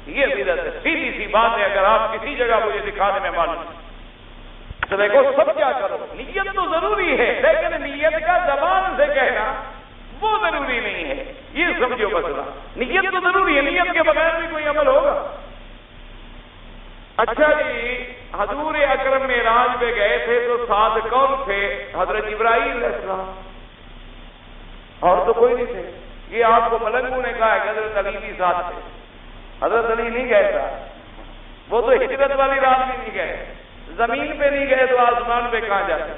یہ بدعت ہے، سیدھی سی بات ہے۔ اگر آپ کسی جگہ مجھے دکھا دیں میں معلوم مسئلے کو سمجھا کرو. نیت تو ضروری ہے لیکن نیت کا زبان سے کہنا وہ ضروری نہیں ہے. یہ سمجھو مسئلہ. نیت تو ضروری ہے, نیت کے بغیر بھی کوئی عمل ہوگا. اچھا جی, حضور اکرم معراج پہ گئے تھے تو ساتھ کون تھے؟ حضرت جبرائیل علیہ السلام, اور تو کوئی نہیں تھے. یہ آپ کو ملنگوں نے کہا ہے کہ حضرت علی بھی ساتھ تھے. حضرت علی نہیں گئے تھا, وہ تو ہجرت والی رات بھی نہیں گئے. زمین پہ نہیں گئے تو آسمان پہ کہاں جاتے؟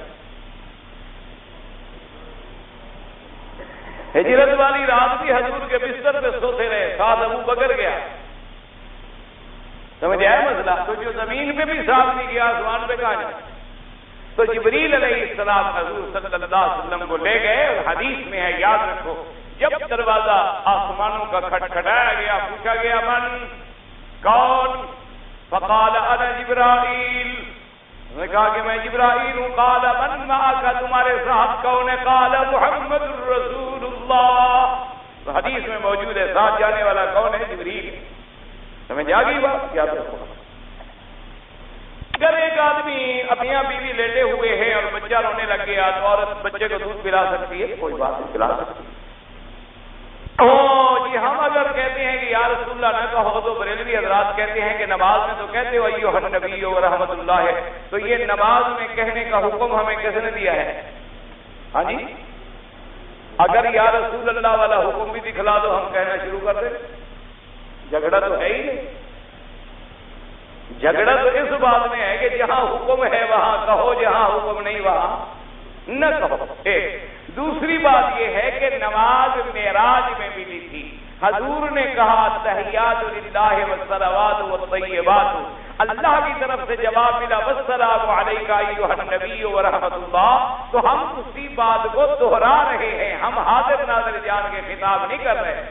ہجرت والی رات بھی حضور کے بستر پہ سوتے رہے, ساتھ ابو بکر گیا. سمجھ آیا مسئلہ؟ تو جو زمین پہ بھی ساتھ نہیں گیا آسمان پہ کہاں جائے؟ تو جبریل علیہ السلام حضور صلی اللہ علیہ وسلم کو لے گئے, اور حدیث میں ہے, یاد رکھو, جب دروازہ آسمانوں کا کھٹکھٹایا گیا, پوچھا گیا من کون؟ فقال انا جبرائیل, نے کہا کہ میں جبرائیل ہوں. قال من معک, تمہارے ساتھ کون ہے؟ قال محمد رسول اللہ. تو حدیث میں موجود ہے ساتھ جانے والا کون ہے؟ جبریل. سمجھ آ گئی بات؟ یاد رکھو. اگر ایک آدمی اپنی بیوی لیٹے ہوئے ہیں اور بچہ رونے لگ گیا تو عورت بچے کو دودھ پلا سکتی ہے؟ کوئی بات نہیں, پلا سکتی ہے. جی ہم اگر کہتے ہیں کہ یا رسول اللہ نہ کہو, تو بریلوی حضرات کہتے ہیں کہ نماز میں تو کہتے ہو ایھا النبی و رحمت اللہ ہے, تو یہ نماز میں کہنے کا حکم ہمیں کس نے دیا ہے؟ ہاں جی, اگر یا رسول اللہ والا حکم بھی دکھلا دو ہم کہنا شروع کر دیں. جھگڑا تو ہے ہی نہیں. جھگڑا تو اس بات میں ہے کہ جہاں حکم ہے وہاں کہو, جہاں حکم نہیں وہاں نہ کہو. ایک دوسری بات یہ ہے کہ نماز معراج میں ملی تھی. حضور نے کہا تحیات للہ والصلوات والطیبات, اللہ کی طرف سے جواب ملا والسلام علیک ایھا النبی ورحمۃ اللہ. تو ہم اسی بات کو دہرا رہے ہیں, ہم حاضر ناظر جان کے خطاب نہیں کر رہے.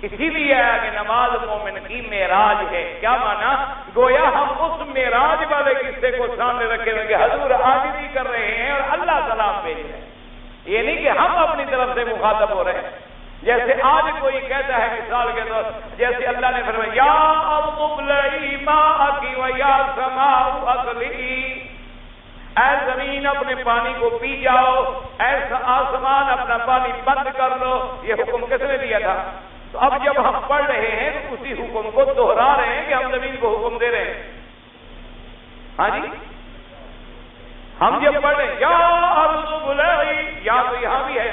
اسی لیے آیا کہ نماز مومن کی معراج ہے. کیا مانا؟ گویا ہم اس معراج والے قصے کو سامنے رکھے ہوئے کہ حضور حاضری کر رہے ہیں اور اللہ سلام بھیج رہے ہیں. یہ نہیں کہ ہم اپنی طرف سے مخاطب ہو رہے ہیں. جیسے آج کوئی کہتا ہے مثال کے طور, جیسے اللہ نے فرمایا یا ارض ابلعی ماءکی ویا سماء اقلعی, اے زمین اپنے پانی کو پی جاؤ, ایسا آسمان اپنا پانی بند کر لو. یہ حکم کس نے دیا تھا؟ تو اب جب ہم پڑھ رہے ہیں تو اسی حکم کو دہرا رہے ہیں کہ ہم زمین کو حکم دے رہے ہیں. ہاں جی, ہم جب پڑھ رہے ہیں یا ارض ابلعی, یا تو یہاں بھی ہے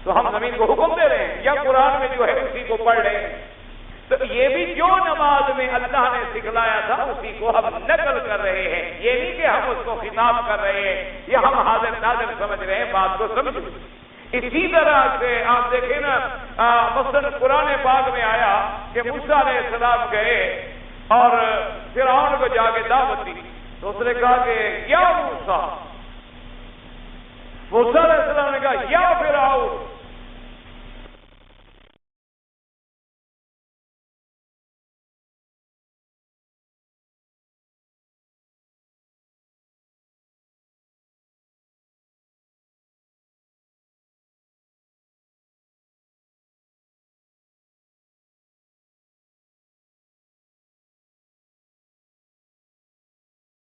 تو ہم زمین کو حکم دے رہے ہیں, یا قرآن میں جو ہے اسی کو پڑھ رہے ہیں. تو یہ بھی جو نماز میں اللہ نے سکھلایا تھا اسی کو ہم نقل کر رہے ہیں. یہ نہیں کہ ہم اس کو خطاب کر رہے ہیں, یہ ہم حاضر ناظر سمجھ رہے ہیں. بات کو سمجھ. اسی طرح سے آپ دیکھیں نا, مثلا قرآن پاک میں آیا کہ موسیٰ علیہ السلام گئے اور فرعون کو جا کے دعوت دی. تو اس نے کہا کہ یا موسیٰ, موسیٰ علیہ السلام نے کہا یا فرعون,